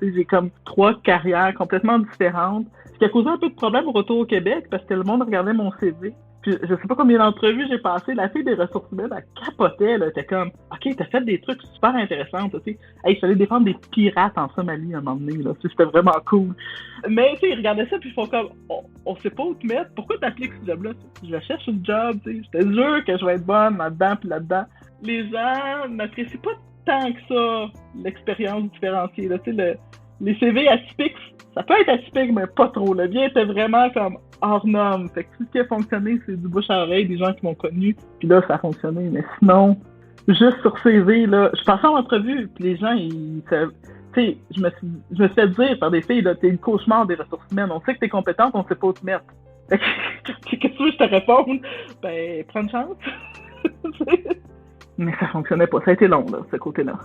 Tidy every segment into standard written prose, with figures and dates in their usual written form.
Tu sais, j'ai comme 3 carrières complètement différentes. Ce qui a causé un peu de problème au retour au Québec parce que le monde regardait mon CV. Puis je sais pas combien d'entrevues j'ai passé. La fille des ressources humaines, elle capotait, là. Elle était comme, OK, t'as fait des trucs super intéressants, tu sais. Hey, il fallait défendre des pirates en Somalie à un moment donné, là. Tu sais, c'était vraiment cool. Mais, tu sais, ils regardaient ça, puis ils font comme, on sait pas où te mettre. Pourquoi t'appliques ce job-là? Je cherche une job, tu sais. J'étais sûre que je vais être bonne là-dedans, puis là-dedans. Les gens n'apprécient pas tant que ça l'expérience différenciée, là. Tu sais, les CV atypiques, ça peut être atypique, mais pas trop. Le bien était vraiment comme hors norme. Fait que tout ce qui a fonctionné, c'est du bouche à oreille, des gens qui m'ont connu, puis là, ça a fonctionné. Mais sinon, juste sur CV, là, je passais en entrevue, puis les gens, tu sais, je me suis fait dire par des filles, là, t'es le cauchemar des ressources humaines. On sait que t'es compétente, on sait pas où te mettre. Fait que, qu'est-ce que tu veux que je te réponde? Ben, prends une chance. Mais ça fonctionnait pas. Ça a été long, là, ce côté-là.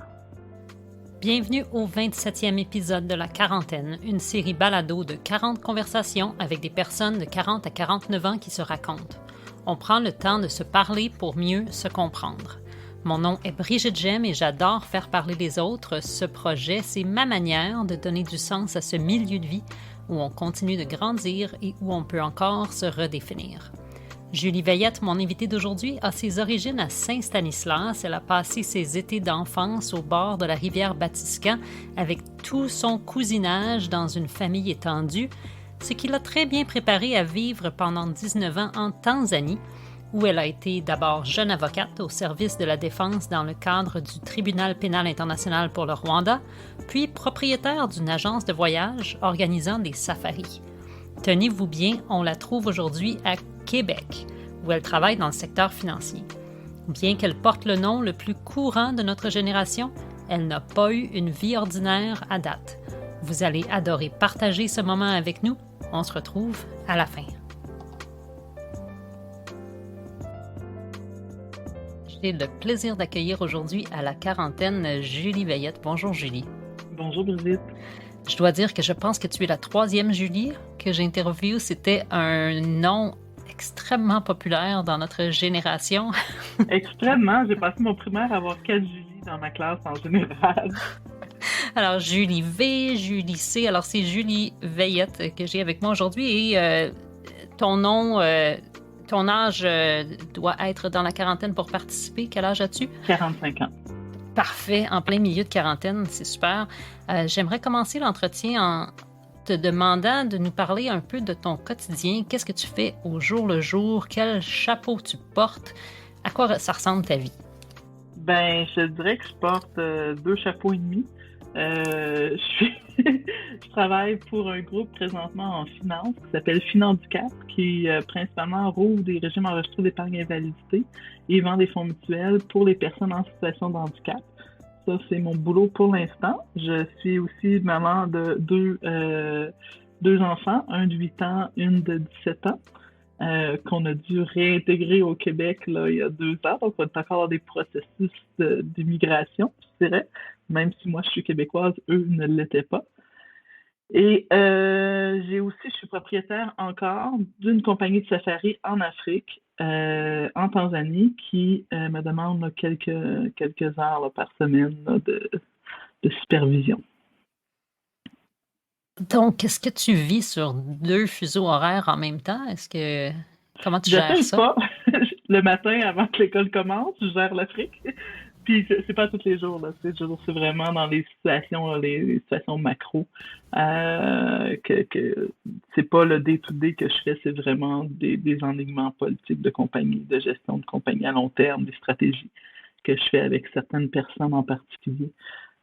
Bienvenue au 27e épisode de La Quarantaine, une série balado de 40 conversations avec des personnes de 40 à 49 ans qui se racontent. On prend le temps de se parler pour mieux se comprendre. Mon nom est Brigitte Gemme et j'adore faire parler les autres. Ce projet, c'est ma manière de donner du sens à ce milieu de vie où on continue de grandir et où on peut encore se redéfinir. Julie Veillette, mon invitée d'aujourd'hui, a ses origines à Saint-Stanislas. Elle a passé ses étés d'enfance au bord de la rivière Batiscan avec tout son cousinage dans une famille étendue, ce qui l'a très bien préparée à vivre pendant 19 ans en Tanzanie, où elle a été d'abord jeune avocate au service de la défense dans le cadre du Tribunal pénal international pour le Rwanda, puis propriétaire d'une agence de voyage organisant des safaris. Tenez-vous bien, on la trouve aujourd'hui à Québec, où elle travaille dans le secteur financier. Bien qu'elle porte le nom le plus courant de notre génération, elle n'a pas eu une vie ordinaire à date. Vous allez adorer partager ce moment avec nous. On se retrouve à la fin. J'ai le plaisir d'accueillir aujourd'hui à la quarantaine Julie Veillette. Bonjour Julie. Bonjour Brigitte. Je dois dire que je pense que tu es la 3e Julie que j'ai interviewée. C'était un nom extrêmement populaire dans notre génération. Extrêmement. J'ai passé mon primaire à avoir 4 Julie dans ma classe en général. Alors, Julie V, Julie C. Alors, c'est Julie Veillette que j'ai avec moi aujourd'hui. Et ton nom, ton âge doit être dans la quarantaine pour participer. Quel âge as-tu? 45 ans. Parfait, en plein milieu de quarantaine, c'est super. J'aimerais commencer l'entretien en te demandant de nous parler un peu de ton quotidien. Qu'est-ce que tu fais au jour le jour? Quel chapeau tu portes? À quoi ça ressemble ta vie? Ben, je dirais que je porte 2 chapeaux et demi. Je travaille pour un groupe présentement en finance qui s'appelle Finhandicap, qui principalement rouvre des régimes enregistrés d'épargne invalidité et vend des fonds mutuels pour les personnes en situation de handicap. Ça, c'est mon boulot pour l'instant. Je suis aussi maman de 2 enfants, un de 8 ans, une de 17 ans, qu'on a dû réintégrer au Québec là, il y a 2 ans. Donc, on est encore dans des processus d'immigration, je dirais. Même si moi, je suis québécoise, eux ne l'étaient pas. Et je suis propriétaire encore d'une compagnie de safari en Afrique, en Tanzanie, qui me demande là, quelques heures là, par semaine là, de supervision. Donc, est-ce que tu vis sur 2 fuseaux horaires en même temps? Comment tu gères ça? Pas. Le matin, avant que l'école commence, je gère l'Afrique. Puis c'est pas tous les jours, là. C'est vraiment dans les situations macro. Que c'est pas le day-to-day que je fais, c'est vraiment des enlignements politiques de compagnie, de gestion de compagnie à long terme, des stratégies que je fais avec certaines personnes en particulier.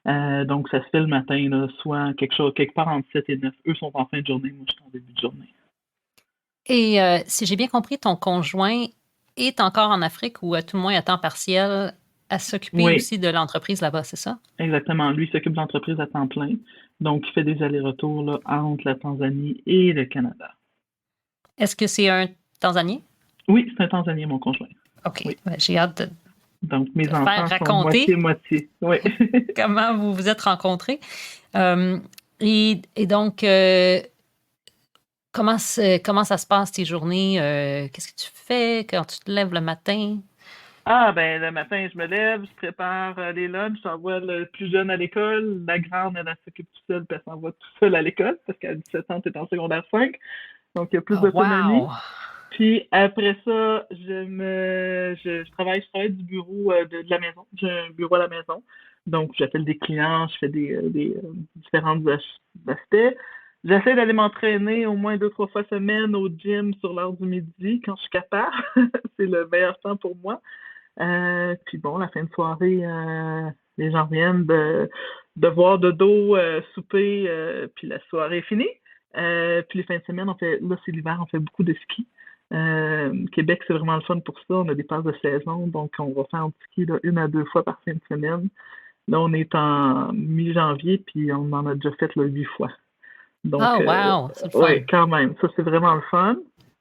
Donc ça se fait le matin, là, soit quelque part entre 7 et 9. Eux sont en fin de journée, moi je suis en début de journée. Et si j'ai bien compris, ton conjoint est encore en Afrique ou à tout le moins à temps partiel à s'occuper aussi de l'entreprise là-bas, c'est ça? Exactement. Lui, il s'occupe de l'entreprise à temps plein. Donc, il fait des allers-retours là, entre la Tanzanie et le Canada. Est-ce que c'est un Tanzanien? Oui, c'est un Tanzanien, mon conjoint. OK. Oui. Ben, j'ai hâte de Donc, mes enfants faire raconter sont moitié-moitié. Oui. comment vous vous êtes rencontrés. Et donc, comment ça se passe tes journées? Qu'est-ce que tu fais quand tu te lèves le matin? Ah, ben, le matin, je me lève, je prépare les lunchs, j'envoie le plus jeune à l'école. La grande, elle s'occupe toute seule, puis elle s'envoie toute seule à l'école, parce qu'à 17 ans, t'es en secondaire 5, donc il y a plus Oh, d'autonomie. wow! Puis après ça, je travaille du bureau de la maison. J'ai un bureau à la maison. Donc, j'appelle des clients, je fais des différents aspects. J'essaie d'aller m'entraîner au moins 2, 3 fois semaine au gym sur l'heure du midi quand je suis capable. C'est le meilleur temps pour moi. Puis bon, la fin de soirée, les gens viennent de voir dodo, souper, puis la soirée est finie. Puis les fins de semaine, là c'est l'hiver, on fait beaucoup de ski. Québec, c'est vraiment le fun pour ça. On a des passes de saison, donc on va faire du ski là, 1 à 2 fois par fin de semaine. Là, on est en mi-janvier, puis on en a déjà fait là, 8 fois. Donc, Oh, wow! C'est le fun. ouais, quand même, ça c'est vraiment le fun.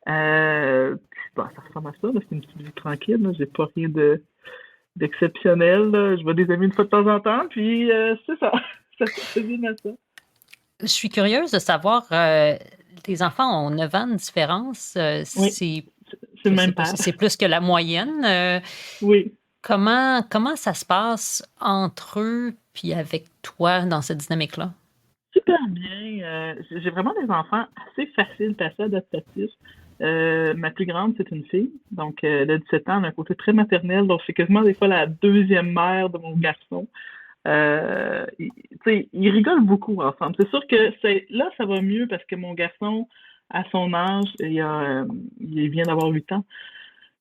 Puis, bon, ça ressemble à ça, là, c'est une petite vie tranquille. Là. J'ai pas rien d'exceptionnel. Là. Je vois des amis une fois de temps en temps, puis c'est ça. Ça se résume à ça. Je suis curieuse de savoir, tes enfants ont 9 ans de différence. Oui, c'est Je le sais même pas père. si c'est plus que la moyenne. Oui. Comment ça se passe entre eux puis avec toi dans cette dynamique-là? Super bien. J'ai vraiment des enfants assez faciles, assez adaptatifs. Ma plus grande, c'est une fille. Donc, elle a 17 ans, elle a un côté très maternel. Donc, c'est quasiment des fois la deuxième mère de mon garçon. Tu sais, ils rigolent beaucoup ensemble. C'est sûr que là, ça va mieux parce que mon garçon, à son âge, il vient d'avoir 8 ans.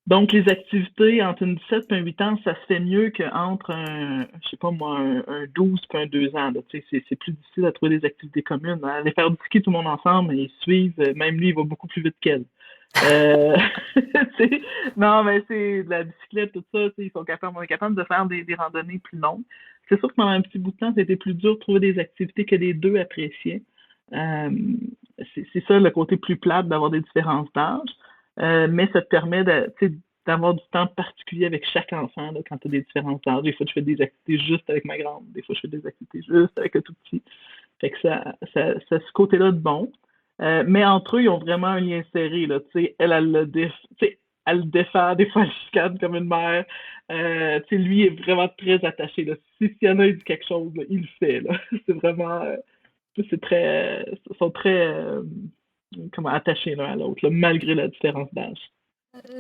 Donc, les activités entre une 17 et un 8 ans, ça se fait mieux qu'entre je sais pas moi, un 12 et un 2 ans. Là. Tu sais, c'est plus difficile à trouver des activités communes. Hein. Aller faire du ski tout le monde ensemble, ils suivent. Même lui, il va beaucoup plus vite qu'elle. Euh, non, mais c'est de la bicyclette, tout ça. On est capable de faire des randonnées plus longues. C'est sûr que pendant un petit bout de temps, c'était plus dur de trouver des activités que les deux appréciaient. Euh, c'est ça le côté plus plate d'avoir des différences d'âge. Mais ça te permet d'avoir du temps particulier avec chaque enfant là, quand tu as des différences d'âge. Des fois, je fais des activités juste avec ma grande. Des fois, je fais des activités juste avec le tout petit. Fait que ça ce côté-là de bon. Mais entre eux, ils ont vraiment un lien serré. Là, elle le défend, des fois elle chicane comme une mère. Lui est vraiment très attaché. Là. S'il y en a, il dit quelque chose, là, il le fait. Là. C'est vraiment. C'est très. Ils sont très comment, attachés l'un à l'autre, là, malgré la différence d'âge.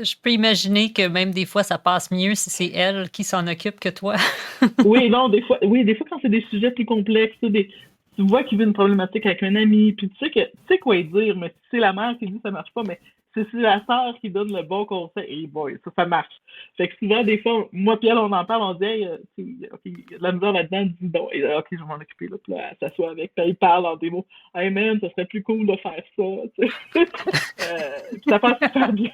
Je peux imaginer que même des fois, ça passe mieux si c'est elle qui s'en occupe que toi. Oui, non, des fois quand c'est des sujets plus complexes, tu vois qu'il vit une problématique avec un ami, puis tu sais quoi dire, mais si c'est la mère qui dit ça marche pas, mais c'est la sœur qui donne le bon conseil, et boy, ça marche. Fait que souvent, des fois, moi puis elle, on en parle, on dit, hey, ok, il y a de la misère là-dedans, dis donc, et, ok, je vais m'en occuper, là, puis là, elle s'assoit avec, puis elle parle en des mots, hey man, ça serait plus cool de faire ça, tu sais. Puis ça passe super bien.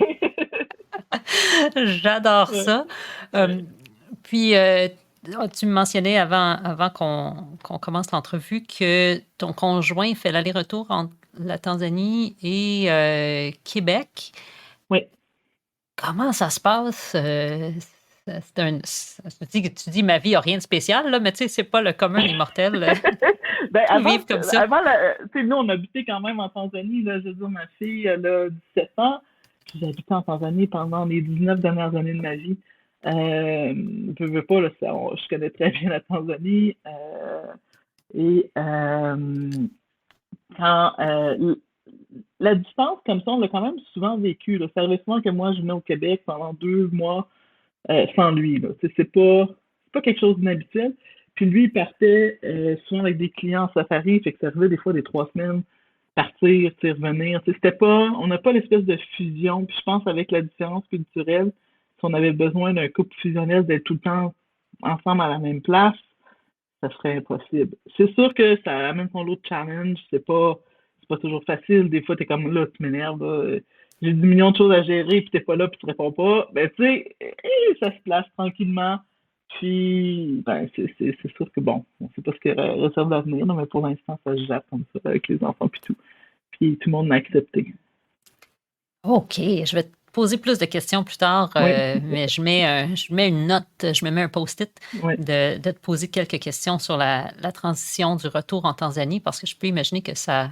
J'adore Ouais, ça. ouais. Puis, tu me mentionnais avant qu'on commence l'entrevue que ton conjoint fait l'aller-retour entre la Tanzanie et Québec. Oui. Comment ça se passe? Tu dis ma vie n'a rien de spécial, là, mais tu sais, c'est pas le commun des mortels Ben, qui vivent comme ça. nous, on habitait quand même en Tanzanie, là, je veux dire, ma fille, elle a 17 ans, puis j'ai habité en Tanzanie pendant les 19 dernières années de ma vie. Veux pas, là, je connais très bien la Tanzanie, et quand la distance comme ça, on l'a quand même souvent vécu, là. Ça arrivait souvent que moi, je venais au Québec pendant 2 mois, sans lui, là. Tu sais, c'est pas quelque chose d'inhabituel. Puis lui, il partait souvent avec des clients en safari, fait que ça arrivait des fois des 3 semaines, partir, tu sais, revenir. Tu sais, on n'a pas l'espèce de fusion. Puis je pense avec la différence culturelle, si on avait besoin d'un couple fusionnel d'être tout le temps ensemble à la même place, ça serait impossible. C'est sûr que ça amène son lot de challenge. C'est pas toujours facile. Des fois, t'es comme là, tu m'énerves. Là. J'ai 10 millions de choses à gérer, puis t'es pas là, puis tu réponds pas. Ben, tu sais, ça se place tranquillement. Puis, ben, c'est sûr que bon, on sait pas ce que réserve l'avenir, mais pour l'instant, ça se gère comme ça avec les enfants, puis tout. Puis tout le monde l'a accepté. OK, je vais te poser plus de questions plus tard, Oui, mais je mets une note, je me mets un post-it oui. de te poser quelques questions sur la transition du retour en Tanzanie, parce que je peux imaginer que ça,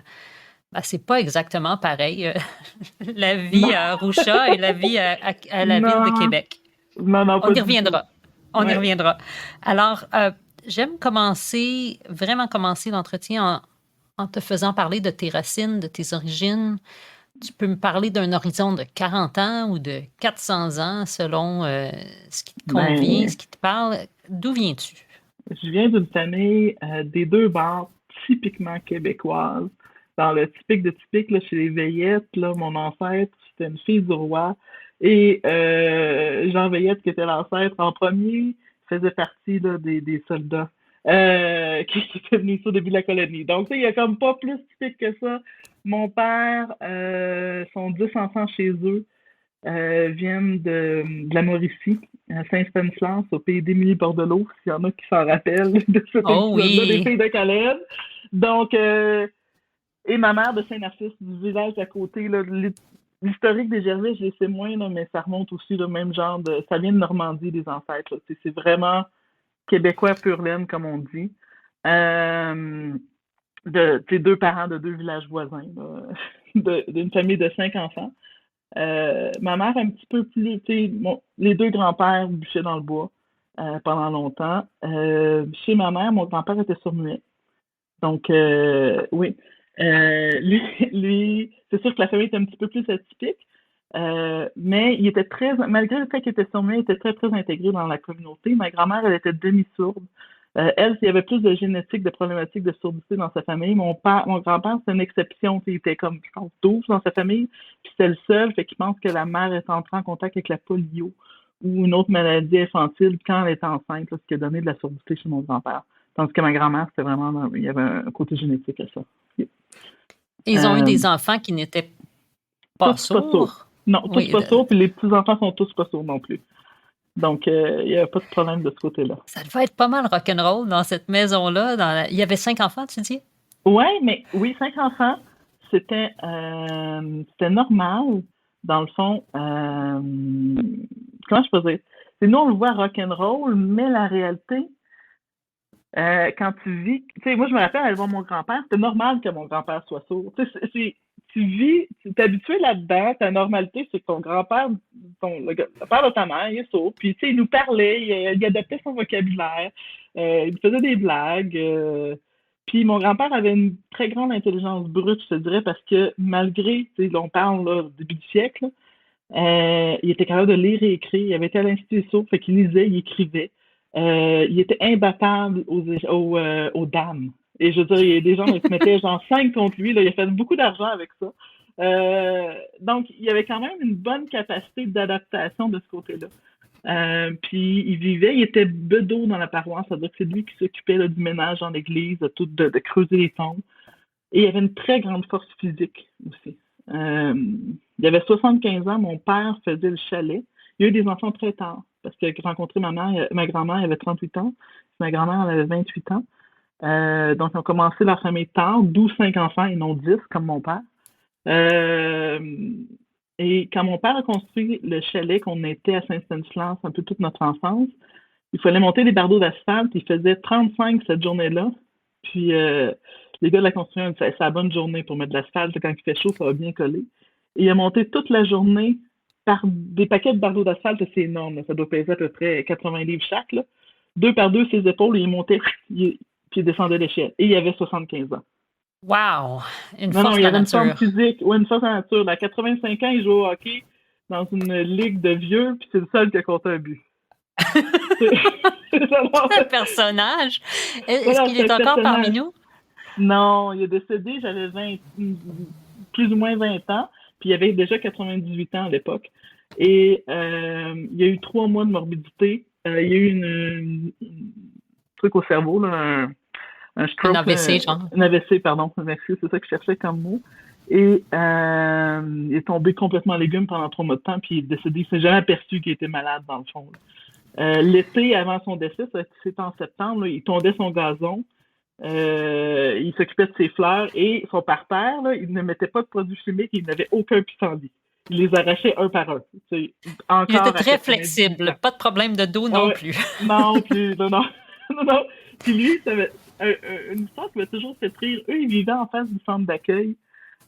c'est pas exactement pareil, la vie Non, à Arusha et la vie à la ville de non. Québec. Non, non, On pas y du reviendra. tout. On y Ouais. reviendra. Alors, j'aime vraiment commencer l'entretien en te faisant parler de tes racines, de tes origines. Tu peux me parler d'un horizon de 40 ans ou de 400 ans selon ce qui te convient, ce Ben, qui te parle. D'où viens-tu? je viens d'une famille des deux bords typiquement québécoise. Dans le typique de typique, là, chez les Veillettes, là, mon ancêtre, c'était une fille du roi. Et Jean Veillette, qui était l'ancêtre en premier, faisait partie là, des soldats qui étaient venus ici au début de la colonie. Donc, tu sais, il y a comme pas plus typique que ça. Mon père, sont 10 enfants chez eux. Viennent de la Mauricie, à Saint-Stanislas, au pays d'Émilie-Bordelot, s'il y en a qui s'en rappellent de cet Oh épisode-là des oui! filles de Calais. Donc, et ma mère de Saint-Narcisse, du village à côté, là, l'historique des Gervais, je le sais moins, là, mais ça remonte aussi le même genre de. Ça vient de Normandie, les ancêtres. Là. C'est vraiment québécois pur laine, comme on dit. Tes deux parents de deux villages voisins, d'une famille de 5 enfants. Ma mère, un petit peu plus, tu sais, les deux grands-pères bûchaient dans le bois pendant longtemps. Chez ma mère, mon grand-père était sourd-muet. Donc, oui. Lui, c'est sûr que la famille était un petit peu plus atypique, mais il était malgré le fait qu'il était sourd-muet, il était très, très intégré dans la communauté. Ma grand-mère, elle était demi-sourde. Elle, il y avait plus de génétique, de problématiques de surdité dans sa famille. Mon grand-père, c'est une exception. Il était comme, je pense, 12 dans sa famille, puis c'était le seul, fait qu'il pense que la mère est entrée en contact avec la polio ou une autre maladie infantile quand elle était enceinte, là, ce qui a donné de la surdité chez mon grand-père. Tandis que ma grand-mère, c'était vraiment, il y avait un côté génétique à ça. Ils ont eu Euh, des enfants qui n'étaient pas tous pas sourds. sourds. Non, tous Oui, pas sourds, puis les petits-enfants sont tous pas sourds non plus. Donc, il n'y avait pas de problème de ce côté-là. ça devait être pas mal rock'n'roll dans cette maison-là. Il y avait 5 enfants, tu dis? Ouais, mais oui, 5 enfants, c'était normal, dans le fond. Comment je peux dire? C'est nous, on le voit rock'n'roll, mais la réalité, quand tu vis, tu sais, moi je me rappelle aller voir mon grand-père, c'était normal que mon grand-père soit sourd. Tu sais, tu vis, tu t'es habitué là-dedans, ta normalité, c'est que ton grand-père, le père de ta mère, il est sourd, puis tu sais, il nous parlait, il adaptait son vocabulaire, il faisait des blagues, puis mon grand-père avait une très grande intelligence brute, je te dirais, parce que malgré, tu sais, on parle là, au début du siècle, il était capable de lire et écrire. Il avait été à l'Institut sourd, fait qu'il lisait, il écrivait. Il était imbattable aux dames. Et je veux dire, il y a des gens qui se mettaient genre 5 contre lui. Là, il a fait beaucoup d'argent avec ça. Donc, il y avait quand même une bonne capacité d'adaptation de ce côté-là. Puis il était bedeau dans la paroisse, c'est-à-dire que c'est lui qui s'occupait là, du ménage dans l'église, de creuser les tombes. Et il avait une très grande force physique aussi. Il avait 75 ans, mon père faisait le chalet. Il a eu des enfants très tard, parce qu'il a rencontré ma grand-mère, elle avait 38 ans, ma grand-mère, elle avait 28 ans. Donc, ils ont commencé leur famille tard, d'où 5 enfants et non 10, comme mon père. Euh, et quand mon père a construit le chalet qu'on était à Saint-Stanislas un peu toute notre enfance, il fallait monter des bardeaux d'asphalte. Il faisait 35 cette journée-là. Puis les gars de la construction, c'est la bonne journée pour mettre de l'asphalte. Quand il fait chaud, ça va bien coller. Et il a monté toute la journée par des paquets de bardeaux d'asphalte, c'est énorme. Là. Ça doit peser à peu près 80 livres chaque. Là. Deux par deux, ses épaules, et il montait, puis il descendait l'échelle. Et il avait 75 ans. Wow! Une Non, non, force il de la avait une forme nature. physique. Ouais, une force de la nature. À 85 ans, il joue au hockey dans une ligue de vieux, puis c'est le seul qui a compté un but. Un personnage! Est-ce Voilà, qu'il c'est est un encore parmi personnage. nous? Non, il est décédé, j'avais plus ou moins 20 ans, puis il avait déjà 98 ans à l'époque. Et il y a eu 3 mois de morbidité. Il y a eu une truc au cerveau, là, un Un stroke, AVC, genre. un AVC, pardon, c'est ça que je cherchais comme mot. Et il est tombé complètement en légumes pendant 3 mois de temps, puis il est décédé. Il s'est jamais aperçu qu'il était malade, dans le fond. L'été avant son décès, c'était en septembre, là, il tondait son gazon. Il s'occupait de ses fleurs et son parterre, là, il ne mettait pas de produits chimiques, il n'avait aucun pissenlit. Il les arrachait un par un. Il était Encore à très 98 flexible. ans. Pas de problème de dos Ah non ouais, plus. non, plus, non, non. Non, non. Puis lui, une histoire qui m'a toujours fait rire. Eux, ils vivaient en face du centre d'accueil,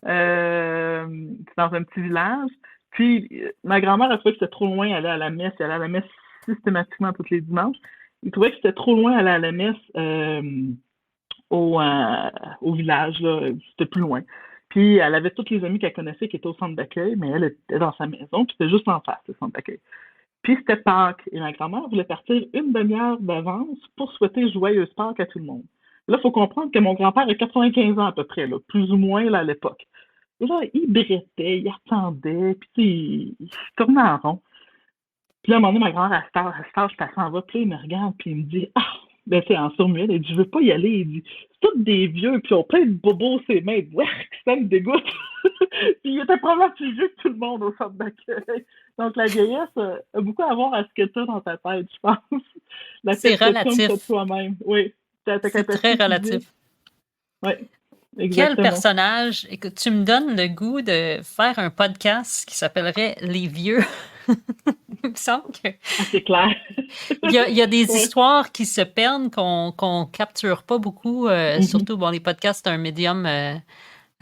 dans un petit village. Puis ma grand-mère a trouvé que c'était trop loin, elle allait à la messe. Elle allait à la messe systématiquement tous les dimanches. Il trouvait que c'était trop loin aller à la messe au village, là. C'était plus loin. Puis elle avait toutes les amies qu'elle connaissait qui étaient au centre d'accueil, mais elle était dans sa maison, puis c'était juste en face, le centre d'accueil. Puis c'était Pâques, et ma grand-mère voulait partir une demi-heure d'avance pour souhaiter joyeuse Pâques à tout le monde. Là, il faut comprendre que mon grand-père a 95 ans à peu près, là, plus ou moins là, à l'époque. Et là, il brettait, il attendait, puis tu sais, il se tournait en rond. Puis là, à un moment donné, ma grand-mère, elle s'en va, puis là, il me regarde, puis il me dit, ah, ben, c'est en sourd-muet, il dit, je veux pas y aller, il dit, c'est tous des vieux, puis ils ont plein de bobos ses mains, ouais, ça me dégoûte. Puis il était probablement plus vieux que tout le monde au centre d'accueil. Donc la vieillesse a beaucoup à voir à ce que tu as dans ta tête, je pense. La C'est perception que tu as de relatif. toi-même, oui. Ta C'est très capacité physique, relatif. oui, Quel exactement. personnage? Écoute, tu me donnes le goût de faire un podcast qui s'appellerait Les Vieux. Il me semble que Ah, c'est clair. il y a des Oui. histoires qui se perdent, qu'on capture pas beaucoup. Mhm, Surtout, bon, les podcasts, c'est un médium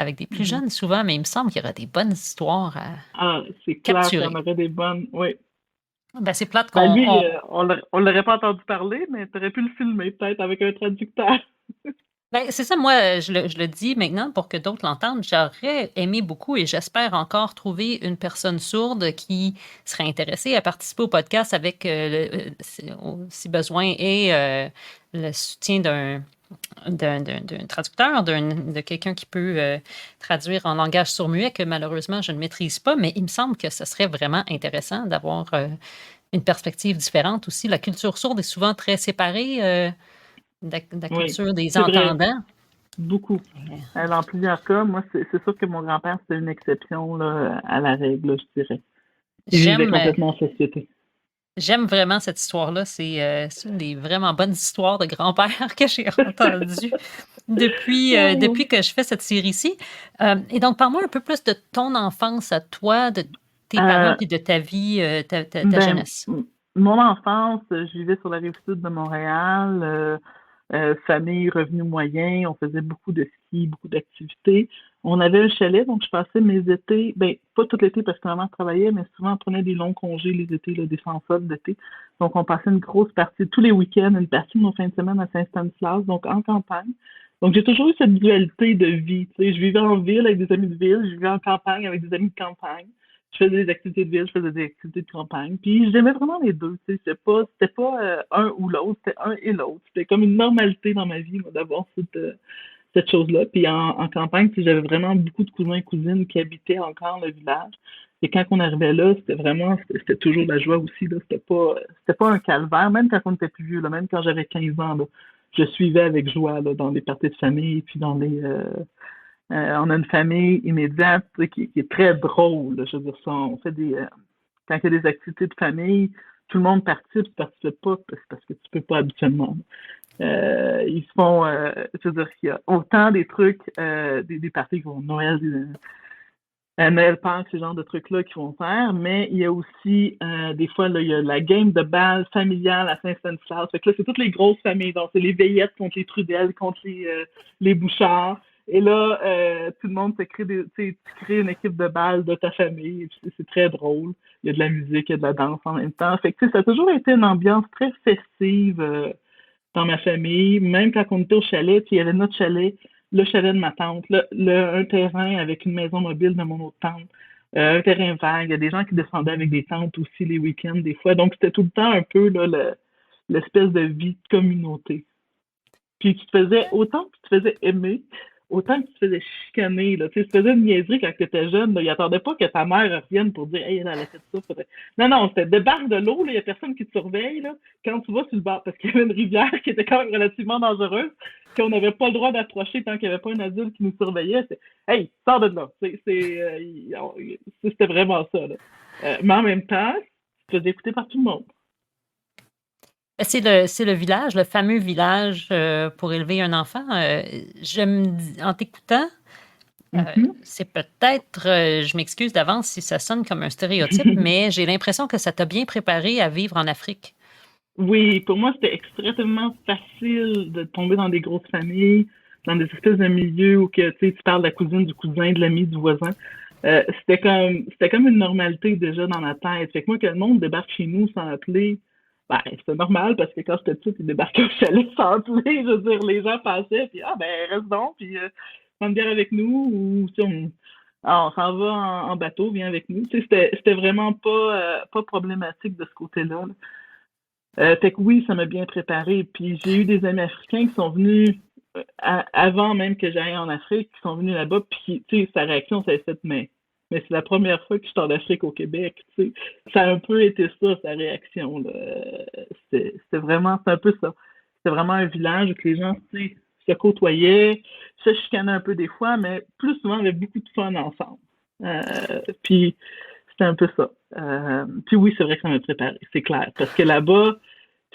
avec des plus mhm. jeunes souvent, mais il me semble qu'il y aura des bonnes histoires à Ah, c'est clair qu'il y en capturer. aurait des bonnes, oui. Ben, c'est plate Ben qu'on... lui, on l'aurait pas entendu parler, mais tu aurais pu le filmer peut-être avec un traducteur. Ben, c'est ça, moi, je le dis maintenant pour que d'autres l'entendent. J'aurais aimé beaucoup et j'espère encore trouver une personne sourde qui serait intéressée à participer au podcast avec, si besoin, et le soutien d'un traducteur, de quelqu'un qui peut traduire en langage sourd-muet que malheureusement je ne maîtrise pas, mais il me semble que ce serait vraiment intéressant d'avoir une perspective différente aussi. La culture sourde est souvent très séparée de la Oui, culture des c'est vrai, entendants. beaucoup. Dans plusieurs cas, moi, c'est sûr que mon grand-père, c'était une exception là, à la règle, là, je dirais. Il vivait J'aime complètement en société. j'aime vraiment cette histoire-là. C'est une des vraiment bonnes histoires de grand-père que j'ai entendues Oh. depuis que je fais cette série-ci. Et donc, parle-moi un peu plus de ton enfance à toi, de tes parents, Euh, puis de ta vie, ta ben, jeunesse. mon enfance, je vivais sur la rive sud de Montréal. Famille, revenus moyens, on faisait beaucoup de ski, beaucoup d'activités. On avait un chalet, donc je passais mes étés, ben pas tout l'été parce que maman travaillait, mais souvent on prenait des longs congés les étés, là, des sans-soldes d'été. Donc on passait une grosse partie, tous les week-ends, une partie de nos fins de semaine à Saint-Stanislas, donc en campagne. Donc j'ai toujours eu cette dualité de vie. Tu sais, je vivais en ville avec des amis de ville, je vivais en campagne avec des amis de campagne. Je faisais des activités de ville, je faisais des activités de campagne. Puis j'aimais vraiment les deux. Tu sais, c'était pas un ou l'autre, c'était un et l'autre. C'était comme une normalité dans ma vie, moi, d'avoir cette chose-là. Puis en campagne, tu sais, j'avais vraiment beaucoup de cousins et cousines qui habitaient encore le village. Et quand on arrivait là, c'était toujours la joie aussi. Là. C'était pas un calvaire, même quand on était plus vieux, là, même quand j'avais 15 ans. Là, je suivais avec joie là, dans les parties de famille, puis on a une famille immédiate tu sais, qui est très drôle. Là. Je veux dire, on fait quand il y a des activités de famille, tout le monde participe, tu ne participes pas parce que tu ne peux pas habituellement. Ils se font, je veux dire, qu'il y a autant des trucs, des parties qui vont Noël, Noël Pâques, ce genre de trucs-là qu'ils vont faire, mais il y a aussi, des fois, là, il y a la game de balle familiale à Saint-Stanislas. Fait que là, c'est toutes les grosses familles. Donc, c'est les Veillettes contre les Trudel, contre les Bouchards. Et là, tout le monde se crée tu crées une équipe de balle de ta famille. Et puis, c'est très drôle. Il y a de la musique, il y a de la danse en même temps. Fait que, tu sais, ça a toujours été une ambiance très festive, dans ma famille. Même quand on était au chalet, puis il y avait notre chalet, le chalet de ma tante, un terrain avec une maison mobile de mon autre tante, un terrain vague. Il y a des gens qui descendaient avec des tentes aussi les week-ends, des fois. Donc, c'était tout le temps un peu là, l'espèce de vie de communauté. Puis autant que tu te faisais aimer, autant que tu te faisais chicaner. Là. Tu sais, tu faisais une niaiserie quand tu étais jeune. Là. Ils n'attendaient pas que ta mère revienne pour dire Hey, elle a fait ça. Non, non, c'était débarque de l'eau, il n'y a personne qui te surveille là, quand tu vas sur le bord. Parce qu'il y avait une rivière qui était quand même relativement dangereuse, qu'on n'avait pas le droit d'approcher tant qu'il n'y avait pas un adulte qui nous surveillait. C'est Hey, sors de là. C'était vraiment ça. Là. Mais en même temps, tu te faisais écouter par tout le monde. C'est le village, le fameux village pour élever un enfant. En t'écoutant, Mhm. c'est peut-être, je m'excuse d'avance si ça sonne comme un stéréotype, mais j'ai l'impression que ça t'a bien préparé à vivre en Afrique. Oui, pour moi, c'était extrêmement facile de tomber dans des grosses familles, dans des espèces de milieux où que, tu sais, tu parles de la cousine, du cousin, de l'ami, du voisin. C'était comme une normalité déjà dans ma tête. Fait que moi, que le monde débarque chez nous sans appeler, Ben, c'est normal parce que quand j'étais petite, ils débarquaient au chalet sans clé. Je veux dire, les gens passaient, puis reste donc, puis prends une bière avec nous, ou si on s'en va en bateau, viens avec nous. Tu sais, c'était vraiment pas problématique de ce côté-là. Là. Fait que oui, ça m'a bien préparé. Puis j'ai eu des amis africains qui sont venus avant même que j'aille en Afrique, qui sont venus là-bas, puis tu sais, sa réaction, ça a été mais c'est la première fois que je suis en Afrique au Québec, tu sais. Ça a un peu été ça, sa réaction, là. C'est un peu ça. C'était vraiment un village où que les gens, tu sais, se côtoyaient, se chicanaient un peu des fois, mais plus souvent, on avait beaucoup de fun ensemble. Puis c'était un peu ça. Puis oui, c'est vrai que ça m'a préparé, c'est clair. Parce que là-bas,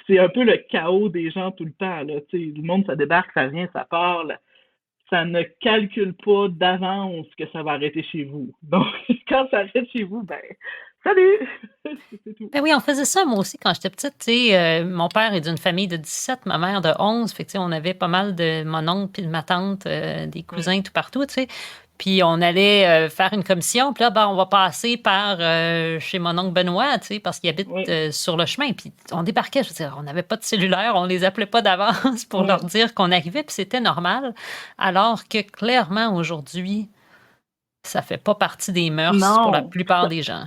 c'est un peu le chaos des gens tout le temps. Là. Tu sais, le monde, ça débarque, ça vient, ça part. Là. Ça ne calcule pas d'avance que ça va arrêter chez vous. Donc, quand ça arrête chez vous, ben, salut! C'est tout. Ben oui, on faisait ça, moi aussi, quand j'étais petite. Tu sais, mon père est d'une famille de 17, ma mère de 11. Fait que, tu sais, on avait pas mal de mon oncle puis de ma tante, des cousins tout partout, tu sais. Puis on allait faire une commission. Puis là, ben, on va passer par chez mon oncle Benoît, tu sais, parce qu'il habite Oui, sur le chemin. Puis on débarquait, je veux dire, on n'avait pas de cellulaire, on les appelait pas d'avance pour leur oui. dire qu'on arrivait, puis c'était normal. Alors que clairement, aujourd'hui, ça fait pas partie des mœurs pour la Non, plupart des gens.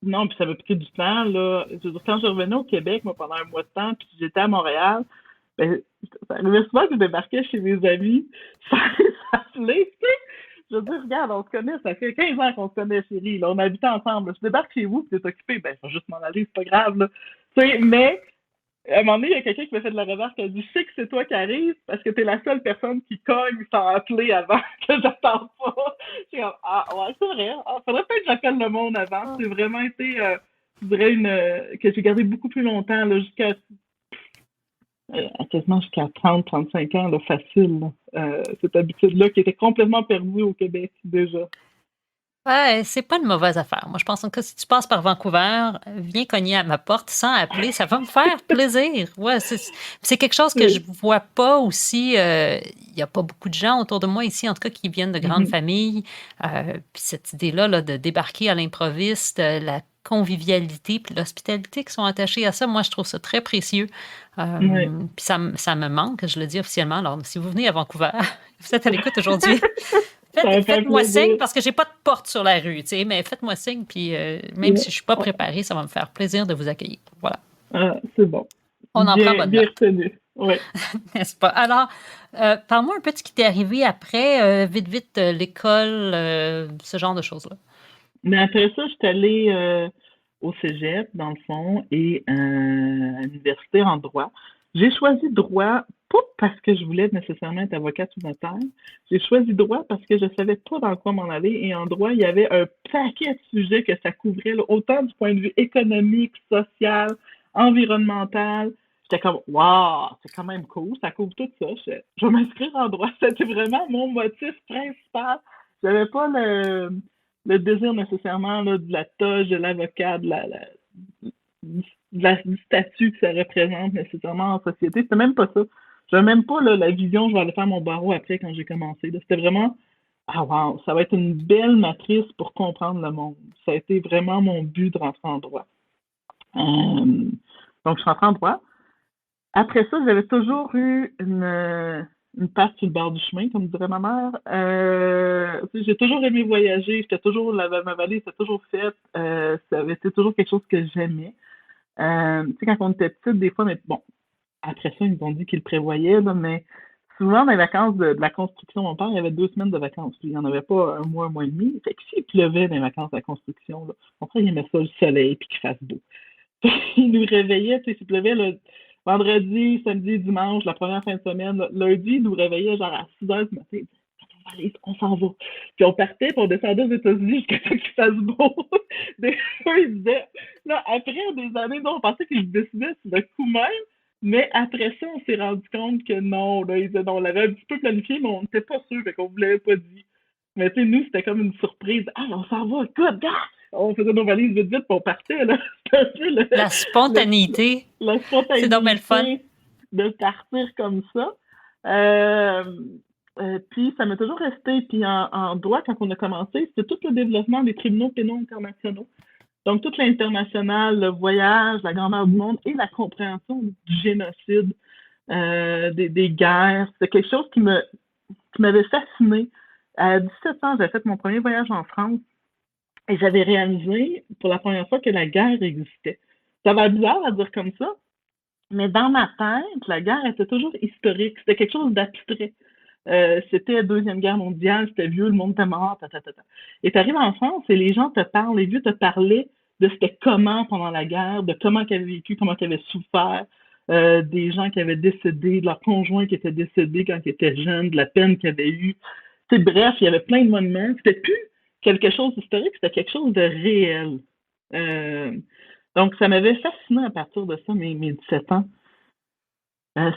non, puis ça m'a pris du temps, là. Je veux dire, quand je revenais au Québec, moi, pendant un mois de temps, puis j'étais à Montréal, ben, ça arrivait souvent que je débarquais chez mes amis, sans les appeler, tu sais. Je veux dire, regarde, on se connaît, ça fait 15 ans qu'on se connaît, chérie, là, on habitait ensemble. Je débarque chez vous, puis t'es occupé, ben, je vais juste m'en aller, c'est pas grave, là. Tu sais, mais, à un moment donné, il y a quelqu'un qui m'a fait de la remarque, qui a dit, je sais que c'est toi qui arrives, parce que t'es la seule personne qui cogne sans appeler avant, que j'attends pas. J'ai comme, ah, ouais, c'est vrai. Ah, faudrait peut-être que j'appelle le monde avant. C'est vraiment été, je dirais, que j'ai gardé beaucoup plus longtemps, là, quasiment jusqu'à 30, 35 ans, là, facile, là. Cette habitude-là qui était complètement perdue au Québec, déjà. Ouais, c'est pas une mauvaise affaire. Moi, je pense que si tu passes par Vancouver, viens cogner à ma porte sans appeler, ça va me faire plaisir. Ouais, c'est quelque chose que je vois pas aussi. Il y a pas beaucoup de gens autour de moi ici, en tout cas, qui viennent de grandes Mhm. familles. Puis cette idée-là là, de débarquer à l'improviste, la convivialité puis l'hospitalité qui sont attachés à ça, moi, je trouve ça très précieux. Ouais. Puis ça me manque, je le dis officiellement. Alors, si vous venez à Vancouver, vous êtes à l'écoute aujourd'hui. Ça va faire Faites-moi signe plaisir. parce que j'ai pas de porte sur la rue, tu sais, mais faites-moi signe, puis même si je suis pas préparée, ça va me faire plaisir de vous accueillir. Voilà. Ah, c'est bon. On en prend bonne Bien note, retenu. Ouais. n'est-ce pas? Alors, parle-moi un peu de ce qui t'est arrivé après, vite, l'école, ce genre de choses-là. Mais après ça, je suis allée au cégep, dans le fond, et à l'université en droit. J'ai choisi droit, pas parce que je voulais nécessairement être avocate ou notaire. J'ai choisi droit parce que je savais pas dans quoi m'en aller. Et en droit, il y avait un paquet de sujets que ça couvrait, là, autant du point de vue économique, social, environnemental. J'étais comme, waouh, c'est quand même cool, ça couvre tout ça. Je vais m'inscrire en droit. C'était vraiment mon motif principal. J'avais pas le désir nécessairement là, de la toge, de l'avocat, du statut que ça représente nécessairement en société. C'était même pas ça. J'avais même pas là, la vision, je vais aller faire mon barreau après quand j'ai commencé. Là. C'était vraiment, ah wow, ça va être une belle matrice pour comprendre le monde. Ça a été vraiment mon but de rentrer en droit. Donc, je suis rentrée en droit. Après ça, j'avais toujours eu une patte sur le bord du chemin, comme dirait ma mère. J'ai toujours aimé voyager, j'étais toujours, ma valise était toujours faite. Ça avait été toujours quelque chose que j'aimais. Tu sais, quand on était petite, des fois, mais bon, après ça, ils nous ont dit qu'ils le prévoyaient, là, mais souvent, dans les vacances de la construction, mon père, il avait 2 semaines de vacances. Puis, il n'y en avait pas un mois et demi. Fait que s'il pleuvait dans les vacances de la construction, là, mon frère, il aimait ça, le soleil, puis qu'il fasse beau. Il nous réveillait, tu sais, s'il pleuvait le vendredi, samedi, dimanche, la première fin de semaine. Lundi, il nous réveillait genre à 6 heures du matin. On s'en va. Puis on partait, puis on descendait aux États-Unis jusqu'à ce qu'il fasse beau. Des fois, il disait, là, après des années, non, on pensait qu'il décidait sur le coup même, mais après ça, on s'est rendu compte que non, là, il disait, non, on l'avait un petit peu planifié, mais on n'était pas sûr, fait qu'on vous l'avait pas dit. Mais tu sais, nous, c'était comme une surprise. Ah, on s'en va, écoute, gars! On faisait nos valises vite, vite, puis on partait, là. C'était un peu La spontanéité, la c'est donc bien le fun. spontanéité de partir comme ça. Euh, puis ça m'a toujours resté. Puis en droit, quand on a commencé, c'était tout le développement des tribunaux pénaux internationaux. Donc, toute l'international, le voyage, la grandeur du monde et la compréhension du génocide, des guerres, c'est quelque chose qui m'avait fasciné. À 17 ans, j'avais fait mon premier voyage en France et j'avais réalisé pour la première fois que la guerre existait. Ça va être bizarre à dire comme ça, mais dans ma tête, la guerre était toujours historique. C'était quelque chose d'abstrait. C'était la Deuxième Guerre mondiale, c'était vieux, le monde était mort, ta, ta, ta, ta. Et tu arrives en France et les gens te parlent, les vieux te parlaient de c'était comment pendant la guerre, de comment ils avaient vécu, comment ils avaient souffert, des gens qui avaient décédé, de leurs conjoints qui étaient décédés quand ils étaient jeunes, de la peine qu'ils avaient eue. Bref, il y avait plein de monuments. C'était plus quelque chose d'historique, c'était quelque chose de réel. Euh, donc, ça m'avait fasciné à partir de ça, mes 17 ans.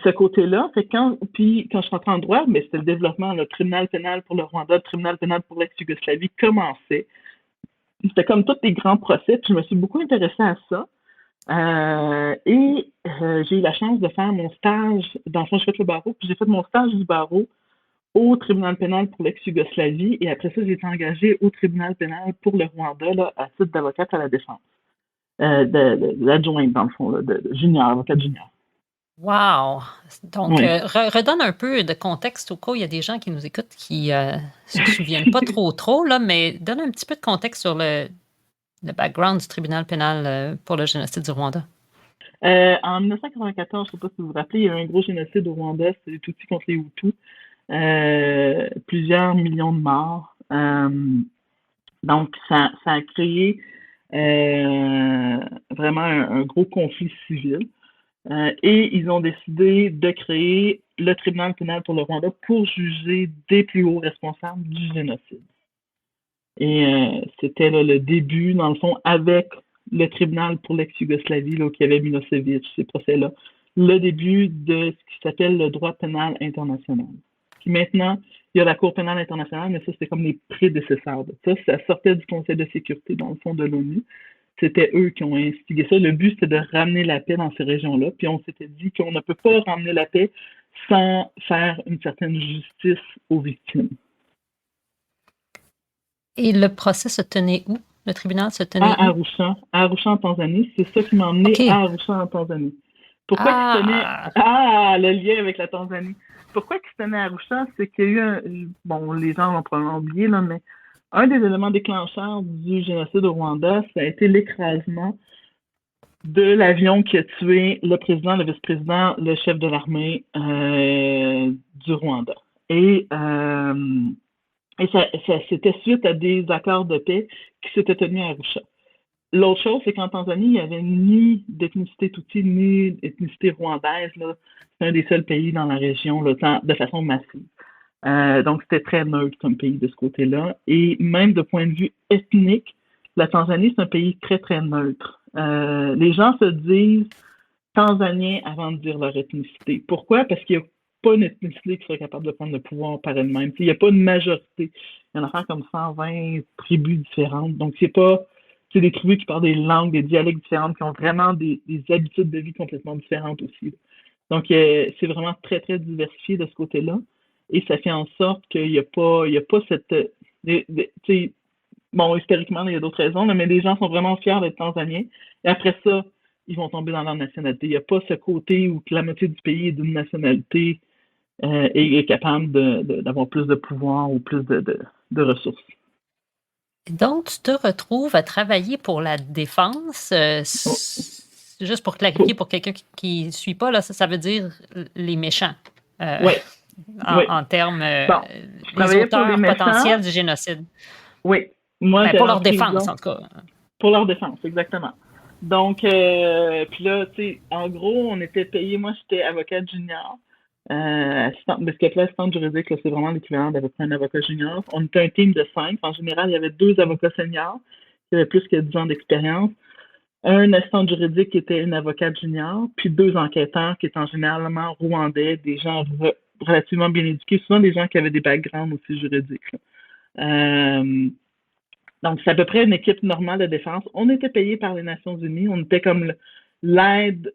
Ce côté-là, c'est quand je suis rentrée en droit, mais c'était le développement, le tribunal pénal pour le Rwanda, le tribunal pénal pour l'ex-Yougoslavie commençait. C'était comme tous les grands procès, puis je me suis beaucoup intéressée à ça. J'ai eu la chance de faire mon stage, dans le fond, j'ai fait le barreau, puis j'ai fait mon stage du barreau au tribunal pénal pour l'ex-Yougoslavie, et après ça, j'ai été engagée au tribunal pénal pour le Rwanda, là, à titre d'avocate à la défense, d'adjointe, dans le fond, de junior, avocate junior. Wow! Donc, Oui. redonne un peu de contexte au cas où il y a des gens qui nous écoutent qui se souviennent pas trop, là, mais donne un petit peu de contexte sur le background du tribunal pénal pour le génocide du Rwanda. En 1994, je ne sais pas si vous vous rappelez, il y a eu un gros génocide au Rwanda, c'était les Tutsis contre les Hutus. Plusieurs millions de morts. Donc, ça a créé vraiment un gros conflit civil. Et ils ont décidé de créer le tribunal pénal pour le Rwanda pour juger des plus hauts responsables du génocide. Et c'était là, le début, dans le fond, avec le tribunal pour l'ex-Yougoslavie, là, qui avait Milosevic, ces procès-là, le début de ce qui s'appelle le droit pénal international. Puis maintenant, il y a la Cour pénale internationale, mais ça, c'était comme les prédécesseurs de ça. Ça sortait du Conseil de sécurité, dans le fond, de l'ONU. C'était eux qui ont instigé ça. Le but, c'était de ramener la paix dans ces régions-là. Puis on s'était dit qu'on ne peut pas ramener la paix sans faire une certaine justice aux victimes. Et le procès se tenait où? Le tribunal se tenait à Arusha, en Tanzanie. C'est ça qui m'a emmené à Arusha en Tanzanie. Pourquoi il se tenait... le lien avec la Tanzanie. Pourquoi il se tenait à Arusha? C'est qu'il y a eu bon, les gens l'ont probablement oublié, là, mais un des éléments déclencheurs du génocide au Rwanda, ça a été l'écrasement de l'avion qui a tué le président, le vice-président, le chef de l'armée du Rwanda. Et ça c'était suite à des accords de paix qui s'étaient tenus à Arusha. L'autre chose, c'est qu'en Tanzanie, il n'y avait ni d'ethnicité Tutsi, ni d'ethnicité rwandaise. Là. C'est un des seuls pays dans la région là, de façon massive. Donc, c'était très neutre comme pays de ce côté-là. Et même de point de vue ethnique, la Tanzanie, c'est un pays très, très neutre. Les gens se disent tanzaniens avant de dire leur ethnicité. Pourquoi? Parce qu'il n'y a pas une ethnicité qui serait capable de prendre le pouvoir par elle-même. Il n'y a pas une majorité. Il y en a comme 120 tribus différentes. Donc, c'est pas des tribus qui parlent des langues, des dialectes différents, qui ont vraiment des habitudes de vie complètement différentes aussi. Donc, c'est vraiment très, très diversifié de ce côté-là. Et ça fait en sorte qu'il n'y a pas cette... bon, historiquement, il y a d'autres raisons, mais les gens sont vraiment fiers d'être tanzaniens. Et après ça, ils vont tomber dans leur nationalité. Il n'y a pas ce côté où la moitié du pays est d'une nationalité et est capable d'avoir plus de pouvoir ou plus de ressources. Donc, tu te retrouves à travailler pour la défense. Juste pour clarifier, pour quelqu'un qui ne suit pas, là, ça veut dire les méchants. Oui. En termes les auteurs potentiels du génocide. Oui. Moi, pour leur défense, en tout cas. Pour leur défense, exactement. Donc, puis là, tu sais, en gros, on était payé. Moi, j'étais avocate junior. Assistante, parce que l'assistante juridique, là, c'est vraiment l'équivalent d'à peu près un avocat junior. On était un team de 5. En général, il y avait 2 avocats seniors qui avaient plus que 10 ans d'expérience. Un assistant juridique qui était une avocate junior, puis 2 enquêteurs qui étaient en généralement rwandais, des gens relativement bien éduqués, souvent des gens qui avaient des backgrounds aussi juridiques. Donc, c'est à peu près une équipe normale de défense. On était payé par les Nations Unies. On était comme l'aide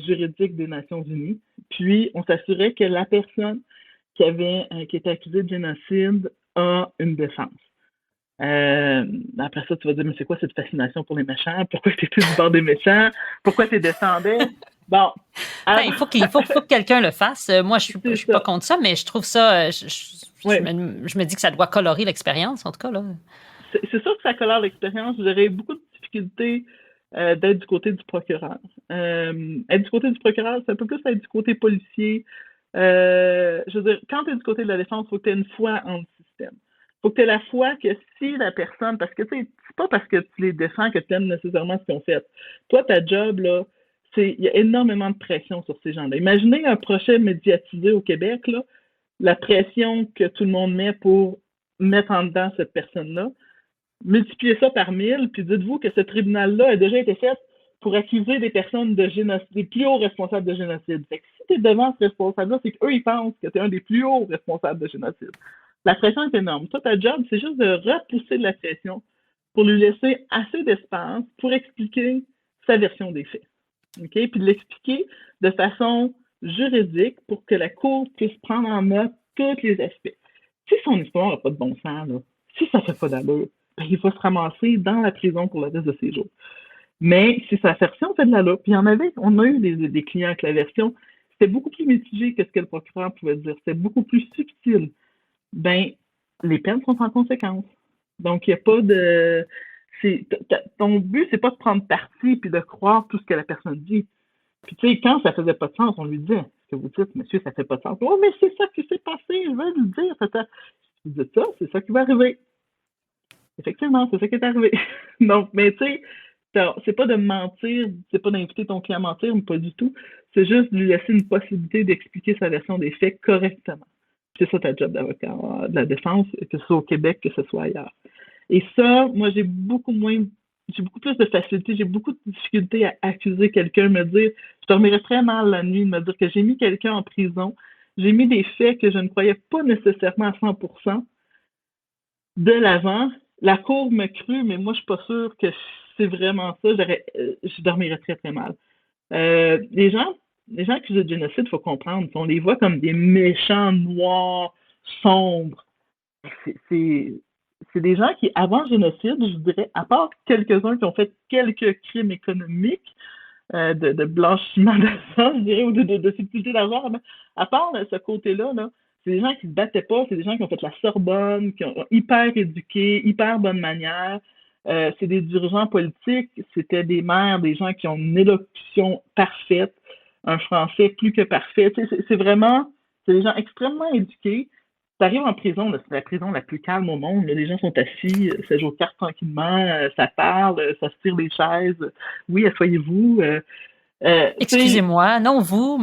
juridique des Nations Unies. Puis, on s'assurait que la personne qui était accusée de génocide a une défense. Après ça, tu vas dire, mais c'est quoi cette fascination pour les méchants? Pourquoi tu étais du bord des méchants? Pourquoi tu descendais? Bon. Ben, il faut que quelqu'un le fasse. Moi, je suis pas contre ça, mais je trouve ça. Oui. Je me dis que ça doit colorer l'expérience, en tout cas, là. C'est sûr que ça colore l'expérience. J'aurais beaucoup de difficultés d'être du côté du procureur. Être du côté du procureur, c'est un peu plus être du côté policier. Je veux dire, quand tu es du côté de la défense, il faut que tu aies une foi en le système. Il faut que tu aies la foi que si la personne, parce que tu sais, c'est pas parce que tu les défends que tu aimes nécessairement ce qu'ils ont fait. Toi, ta job, là, il y a énormément de pression sur ces gens-là. Imaginez un procès médiatisé au Québec, là, la pression que tout le monde met pour mettre en dedans cette personne-là. Multipliez ça par 1000, puis dites-vous que ce tribunal-là a déjà été fait pour accuser des personnes de génocide, des plus hauts responsables de génocide. Fait que si tu es devant ce responsable-là, c'est qu'eux, ils pensent que tu es un des plus hauts responsables de génocide. La pression est énorme. Toi, ta job, c'est juste de repousser de la pression pour lui laisser assez d'espace pour expliquer sa version des faits. Okay? Puis de l'expliquer de façon juridique pour que la Cour puisse prendre en note tous les aspects. Si son histoire n'a pas de bon sens, là, si ça ne fait pas d'allure, ben, il va se ramasser dans la prison pour le reste de ses jours. Mais si sa version fait de l'allure, puis on a eu des clients avec la version, c'était beaucoup plus mitigé que ce que le procureur pouvait dire. C'était beaucoup plus subtil. Ben, les peines sont en conséquence. Donc, il n'y a pas de... Ton but, c'est pas de prendre parti puis de croire tout ce que la personne dit. Puis, tu sais, quand ça faisait pas de sens, on lui disait, ce que vous dites, monsieur, ça fait pas de sens. Oh, mais c'est ça qui s'est passé, je veux lui dire. Si vous dites ça, c'est ça qui va arriver. Effectivement, c'est ça qui est arrivé. Donc, mais tu sais, c'est pas de mentir, c'est pas d'inviter ton client à mentir, mais pas du tout. C'est juste de lui laisser une possibilité d'expliquer sa version des faits correctement. C'est ça ta job d'avocat de la défense, que ce soit au Québec, que ce soit ailleurs. Et ça, moi, j'ai beaucoup plus de facilité, j'ai beaucoup de difficulté à accuser quelqu'un, me dire, je dormirais très mal la nuit, me dire que j'ai mis quelqu'un en prison, j'ai mis des faits que je ne croyais pas nécessairement à 100% de l'avant. La Cour me crut, mais moi, je suis pas sûre que c'est vraiment ça. Je dormirais très, très mal. Les gens accusés de génocide, il faut comprendre, on les voit comme des méchants noirs, sombres. C'est des gens qui, avant le génocide, je dirais, à part quelques-uns qui ont fait quelques crimes économiques, de blanchiment d'argent, je dirais, ou de subtilité d'argent, à part ce côté-là, là, c'est des gens qui se battaient pas, c'est des gens qui ont fait la Sorbonne, qui ont hyper éduqués, hyper bonne manière. C'est des dirigeants politiques, c'était des maires, des gens qui ont une élocution parfaite, un français plus que parfait. C'est des gens extrêmement éduqués. Tu arrives en prison, là, c'est la prison la plus calme au monde. Là, les gens sont assis, ça joue aux cartes tranquillement, ça parle, ça se tire les chaises. Oui, asseyez-vous. Excusez-moi, non vous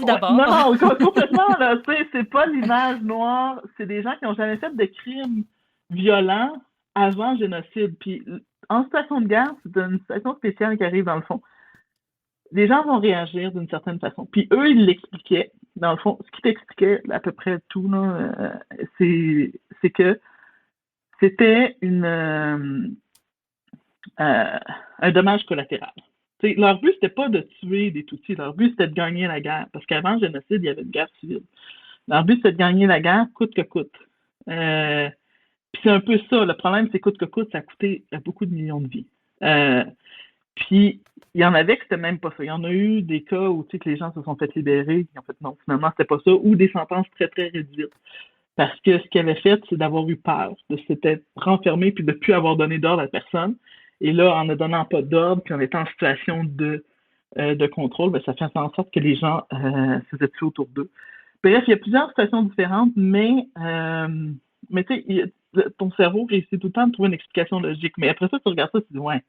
d'abord. Non, complètement, là, c'est pas l'image noire, c'est des gens qui n'ont jamais fait de crimes violents avant le génocide. Puis en situation de guerre, c'est une situation spéciale qui arrive dans le fond. Les gens vont réagir d'une certaine façon. Puis eux, ils l'expliquaient. Dans le fond, ce qu'ils t'expliquaient à peu près tout, là, c'est que c'était un dommage collatéral. T'sais, leur but, c'était pas de tuer des Tutsis. Leur but, c'était de gagner la guerre. Parce qu'avant le génocide, il y avait une guerre civile. Leur but, c'était de gagner la guerre coûte que coûte. Puis c'est un peu ça. Le problème, c'est coûte que coûte, ça a coûté beaucoup de millions de vies. Puis il y en avait que c'était même pas ça. Il y en a eu des cas où que les gens se sont fait libérer. En fait, non, finalement, c'était pas ça. Ou des sentences très, très réduites. Parce que ce qu'ils avaient fait, c'est d'avoir eu peur, de s'être renfermé puis de ne plus avoir donné d'ordre à personne. Et là, en ne donnant pas d'ordre, puis en étant en situation de contrôle, ben, ça fait en sorte que les gens se faisaient tuer autour d'eux. Bref, il y a plusieurs situations différentes, mais tu sais, ton cerveau réussit tout le temps à trouver une explication logique. Mais après ça, tu regardes ça, tu dis, ouais,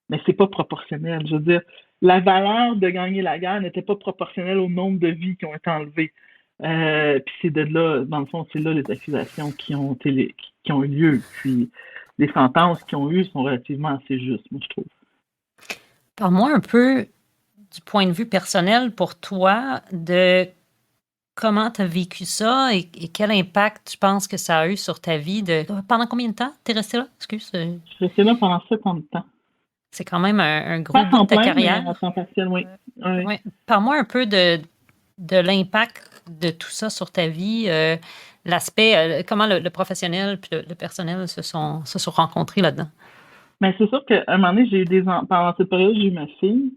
mais c'est pas proportionnel. Je veux dire, la valeur de gagner la guerre n'était pas proportionnelle au nombre de vies qui ont été enlevées. Puis c'est de là, dans le fond, c'est là les accusations qui ont eu lieu. Puis les sentences qu'ils ont eues sont relativement assez justes, moi, je trouve. Parle-moi un peu du point de vue personnel pour toi de comment tu as vécu ça et quel impact tu penses que ça a eu sur ta vie. Pendant combien de temps tu es resté là? Excuse. Je suis resté là pendant 7 ans de temps. C'est quand même un gros bout de ta carrière. Mais à temps partiel, oui. Ouais. Parle-moi un peu de l'impact de tout ça sur ta vie. l'aspect, comment le professionnel puis le personnel se sont rencontrés là-dedans? Mais c'est sûr qu'à un moment donné, j'ai eu pendant cette période, j'ai eu ma fille.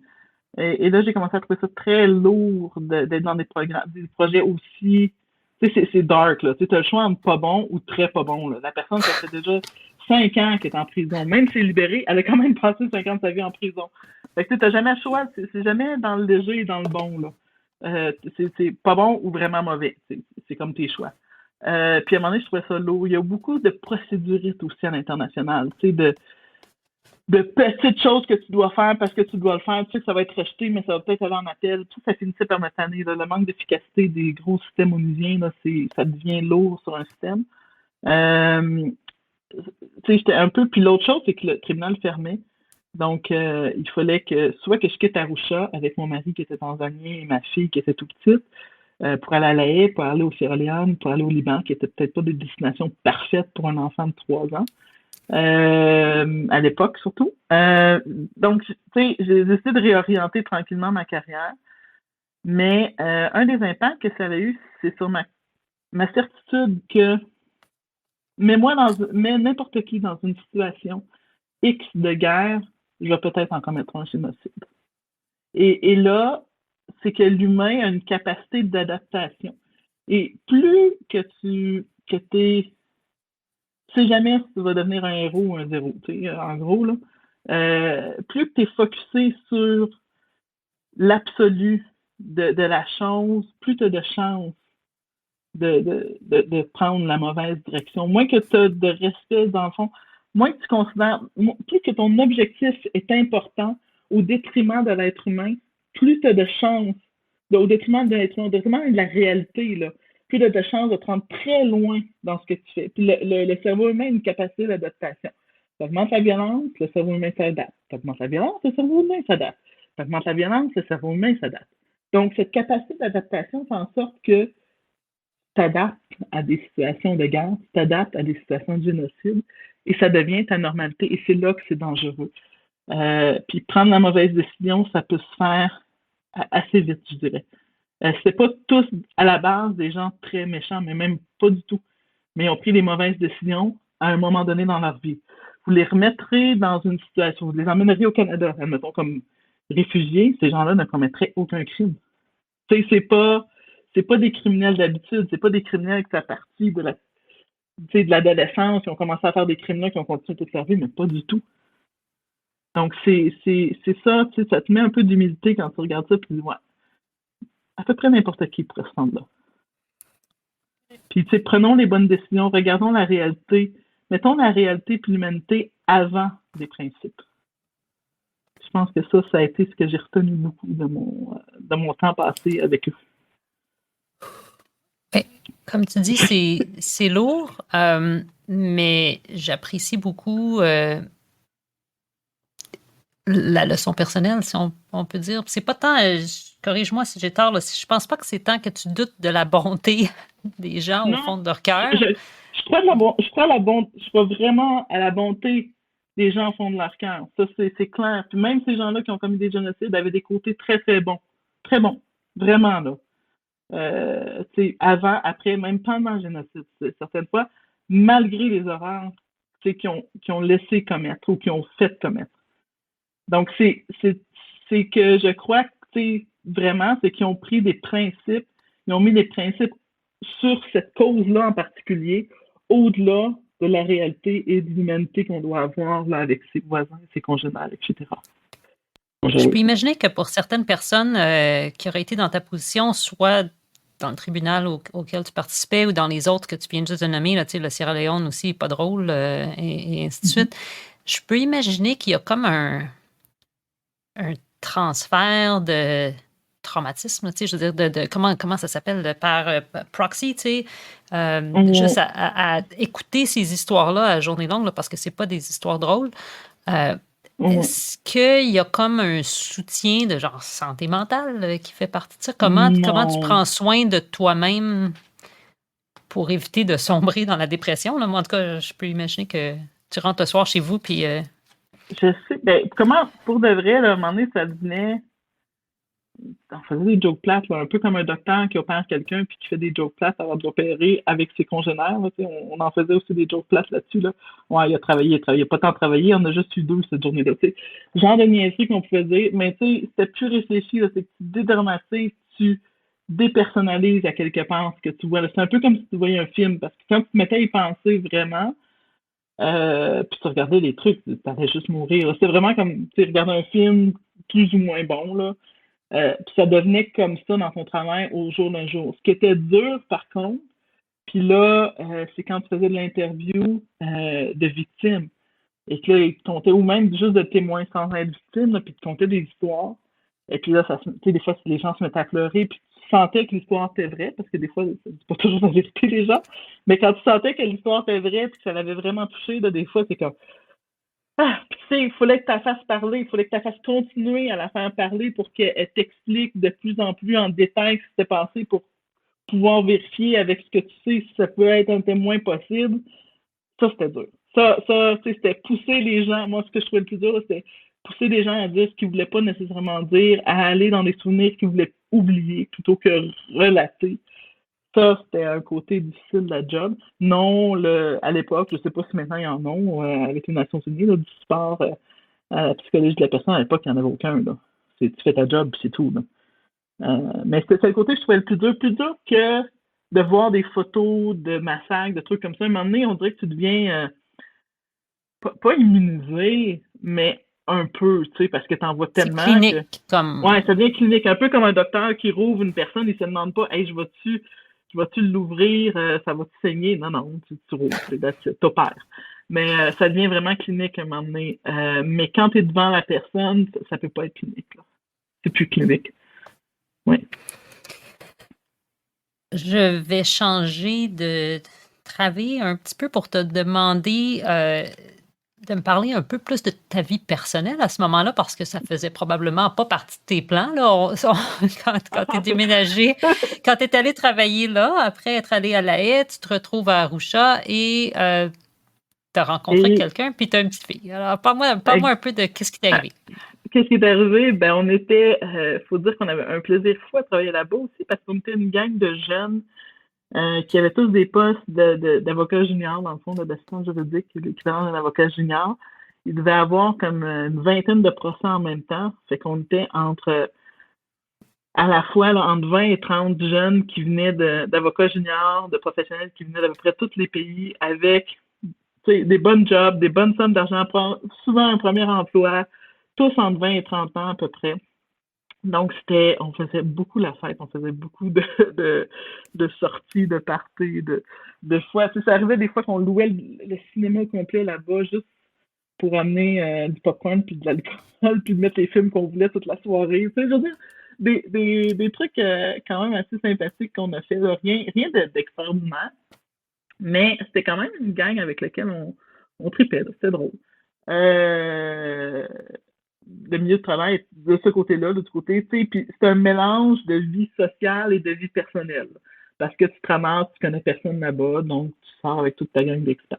Et là, j'ai commencé à trouver ça très lourd d'être dans des programmes, des projets aussi. Tu sais, c'est dark, là. Tu sais, as le choix entre pas bon ou très pas bon, là. La personne, ça fait déjà 5 ans qu'elle est en prison. Même si elle est libérée, elle a quand même passé 5 ans de sa vie en prison. Fait que tu n'as jamais le choix. C'est jamais dans le léger et dans le bon, là. C'est pas bon ou vraiment mauvais. C'est comme tes choix. Puis à un moment donné, je trouvais ça lourd. Il y a beaucoup de procéduristes aussi à l'international. Tu sais, de petites choses que tu dois faire parce que tu dois le faire. Tu sais que ça va être rejeté, mais ça va peut-être aller en appel. Tout ça finissait par me tanner. Là. Le manque d'efficacité des gros systèmes onusiens, là, ça devient lourd sur un système. Tu sais, j'étais un peu... Puis l'autre chose, c'est que le tribunal fermait. Donc, il fallait que soit que je quitte Arusha avec mon mari qui était tanzanien et ma fille qui était tout petite, pour aller à La Haye, pour aller au Sierra Leone, pour aller au Liban, qui était peut-être pas des destinations parfaites pour un enfant de 3 ans. À l'époque surtout. Donc, tu sais, j'ai décidé de réorienter tranquillement ma carrière. Mais un des impacts que ça avait eu, c'est sur ma certitude que mets n'importe qui dans une situation X de guerre, je vais peut-être en commettre un génocide. Et là, c'est que l'humain a une capacité d'adaptation. Et plus que t'es tu sais jamais si tu vas devenir un héros ou un zéro. En gros, là, plus que tu es focusé sur l'absolu de la chose, plus tu as de chances de prendre la mauvaise direction. Moins que tu as de respect, dans le fond, moins que tu considères, plus que ton objectif est important au détriment de l'être humain, plus tu as de chances, au détriment de l'être humain, au détriment de la réalité, là, plus tu as de chances de te rendre très loin dans ce que tu fais. Puis le cerveau humain a une capacité d'adaptation. Tu augmentes la violence, le cerveau humain s'adapte. Tu augmentes la violence, le cerveau humain s'adapte. Tu augmentes la violence, le cerveau humain s'adapte. Donc, cette capacité d'adaptation fait en sorte que t'adaptes à des situations de guerre, tu t'adaptes à des situations de génocide, et ça devient ta normalité, et c'est là que c'est dangereux. Puis prendre la mauvaise décision, ça peut se faire assez vite, je dirais. C'est pas tous à la base des gens très méchants, mais même pas du tout. Mais ils ont pris des mauvaises décisions à un moment donné dans leur vie. Vous les remettrez dans une situation, vous les emmèneriez au Canada, admettons, comme réfugiés, ces gens-là ne commettraient aucun crime. Tu sais, c'est pas des criminels d'habitude, c'est pas des criminels qui sont partis de l'adolescence, qui ont commencé à faire des crimes-là, qui ont continué toute leur vie, mais pas du tout. Donc, c'est ça, tu sais, ça te met un peu d'humilité quand tu regardes ça, puis ouais, à peu près n'importe qui pourrait se rendre là. Puis, tu sais, prenons les bonnes décisions, regardons la réalité, mettons la réalité puis l'humanité avant des principes. Je pense que ça a été ce que j'ai retenu beaucoup de mon temps passé avec eux. Comme tu dis, c'est lourd, mais j'apprécie beaucoup la leçon personnelle, si on peut dire. C'est pas tant, corrige-moi si j'ai tort, là, je pense pas que c'est tant que tu doutes de la bonté des gens au fond de leur cœur. Je crois vraiment à la bonté des gens au fond de leur cœur. Ça, c'est clair. Puis même ces gens-là qui ont commis des génocides avaient des côtés très, très bons. Très bons. Vraiment, là. Avant, après, même pendant le génocide, certaines fois, malgré les horreurs qu'ils ont laissé commettre ou qu'ils ont fait commettre. Donc, c'est que je crois que vraiment, c'est qu'ils ont pris des principes, ils ont mis des principes sur cette cause-là en particulier, au-delà de la réalité et de l'humanité qu'on doit avoir là, avec ses voisins, ses congénères, etc. Je peux imaginer que pour certaines personnes qui auraient été dans ta position, soit dans le tribunal auquel tu participais ou dans les autres que tu viens juste de nommer, là, le Sierra Leone aussi, pas drôle, et ainsi de suite, je peux imaginer qu'il y a comme un transfert de traumatisme, je veux dire, de comment ça s'appelle, par proxy, juste à écouter ces histoires-là à journée longue, là, parce que c'est pas des histoires drôles. Est-ce qu'il y a comme un soutien de genre santé mentale qui fait partie de ça? Comment tu prends soin de toi-même pour éviter de sombrer dans la dépression? Là? Moi, en tout cas, je peux imaginer que tu rentres le soir chez vous, puis... Je sais. Ben, comment, pour de vrai, là, à un moment donné, ça devenait... on faisait des jokes plates, là, un peu comme un docteur qui opère quelqu'un puis qui fait des jokes plates avant de l'opérer avec ses congénères. Là, on en faisait aussi des jokes plates là-dessus. Là. Ouais, il travaillait pas tant travaillé, on a juste eu 2 cette journée-là. T'sais. Genre de niaiserie qu'on pouvait dire, mais tu sais, c'était plus réfléchi, là, c'est que tu dédramatises, tu dépersonnalises à quelque part ce que tu vois. Là. C'est un peu comme si tu voyais un film, parce que quand tu te mettais à y penser vraiment, puis tu regardais les trucs, tu allais juste mourir. C'était vraiment comme tu regardais un film plus ou moins bon, là. Puis ça devenait comme ça dans ton travail au jour le jour. Ce qui était dur, par contre, puis là, c'est quand tu faisais de l'interview de victimes. Et que là, ils te contaient, ou même juste de témoins sans être victimes, là, puis ils te contaient des histoires. Et puis là, tu sais, des fois, les gens se mettaient à pleurer, puis tu sentais que l'histoire était vraie, parce que des fois, c'est pas toujours la vérité, les gens. Mais quand tu sentais que l'histoire était vraie, puis que ça l'avait vraiment touché, là, des fois, c'est comme, ah, puis tu sais, il fallait que tu la fasses parler, il fallait que tu la fasses continuer à la faire parler pour qu'elle t'explique de plus en plus en détail ce qui s'est passé pour pouvoir vérifier avec ce que tu sais si ça peut être un témoin possible. Ça, c'était dur. Ça tu sais, c'était pousser les gens. Moi, ce que je trouvais le plus dur, c'était pousser les gens à dire ce qu'ils voulaient pas nécessairement dire, à aller dans des souvenirs qu'ils voulaient oublier plutôt que relater. Ça, c'était un côté difficile de la job. Non, à l'époque, je sais pas si maintenant il y en a, avec les Nations Unies, là, du sport à la psychologie de la personne, à l'époque, il n'y en avait aucun. Là. Tu fais ta job, puis c'est tout. Là. Mais c'est le côté que je trouvais le plus dur que de voir des photos de massacres, de trucs comme ça. À un moment donné, on dirait que tu deviens pas immunisé, mais un peu, tu sais, parce que t'en vois C'est tellement que. clinique, comme... Ouais, ça devient clinique, un peu comme un docteur qui rouvre une personne, il se demande pas, hey, je vais-tu l'ouvrir, ça va-tu saigner? Non, non, tu rouvres, t'opères. Mais ça devient vraiment clinique à un moment donné. Mais quand tu es devant la personne, ça peut pas être clinique. Là. C'est plus clinique. Oui. Je vais changer de travail un petit peu pour te demander de me parler un peu plus de ta vie personnelle à ce moment-là, parce que ça faisait probablement pas partie de tes plans, là. Quand tu es déménagé, quand tu es allé travailler là, après être allé à La Haye, tu te retrouves à Arusha et tu as rencontré quelqu'un, puis tu as une petite fille. Alors, parle-moi un peu de qu'est-ce qui t'est arrivé. Qu'est-ce qui est arrivé? Ben, on était, faut dire qu'on avait un plaisir fou à travailler là-bas aussi, parce qu'on était une gang de jeunes qui avaient tous des postes d'avocats juniors, dans le fond, d'assistant juridique, l'équivalent d'un avocat junior. Ils devaient avoir comme une vingtaine de procès en même temps. Fait qu'on était à la fois, là, entre 20 et 30 jeunes qui venaient d'avocats juniors, de professionnels qui venaient d'à peu près tous les pays avec des bonnes jobs, des bonnes sommes d'argent, souvent un premier emploi, tous entre 20 et 30 ans à peu près. Donc, on faisait beaucoup la fête, on faisait beaucoup de sorties, de parties, de fois. Ça arrivait des fois qu'on louait le cinéma complet là-bas juste pour amener du popcorn puis de l'alcool puis de mettre les films qu'on voulait toute la soirée. Tu sais, je veux dire, des trucs quand même assez sympathiques qu'on a fait. Là. Rien d'extraordinaire, mais c'était quand même une gang avec laquelle on tripait. C'était drôle. Le milieu de travail de ce côté-là, de l'autre côté, tu sais, puis c'est un mélange de vie sociale et de vie personnelle. Parce que tu te ramasses, tu connais personne là-bas, donc tu sors avec toute ta gang d'experts.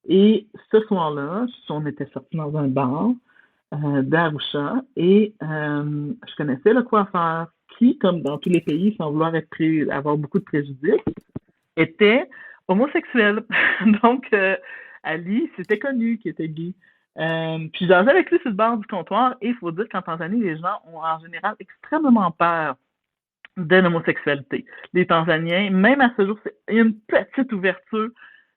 Et ce soir-là, on était sortis dans un bar d'Arusha et je connaissais le coiffeur qui, comme dans tous les pays, sans vouloir avoir beaucoup de préjudice, était homosexuel. Donc, Ali, c'était connu qu'il était gay. Puis j'avais avec lui sur le bord du comptoir et il faut dire qu'en Tanzanie, les gens ont en général extrêmement peur de l'homosexualité. Les Tanzaniens, même à ce jour, c'est une petite ouverture,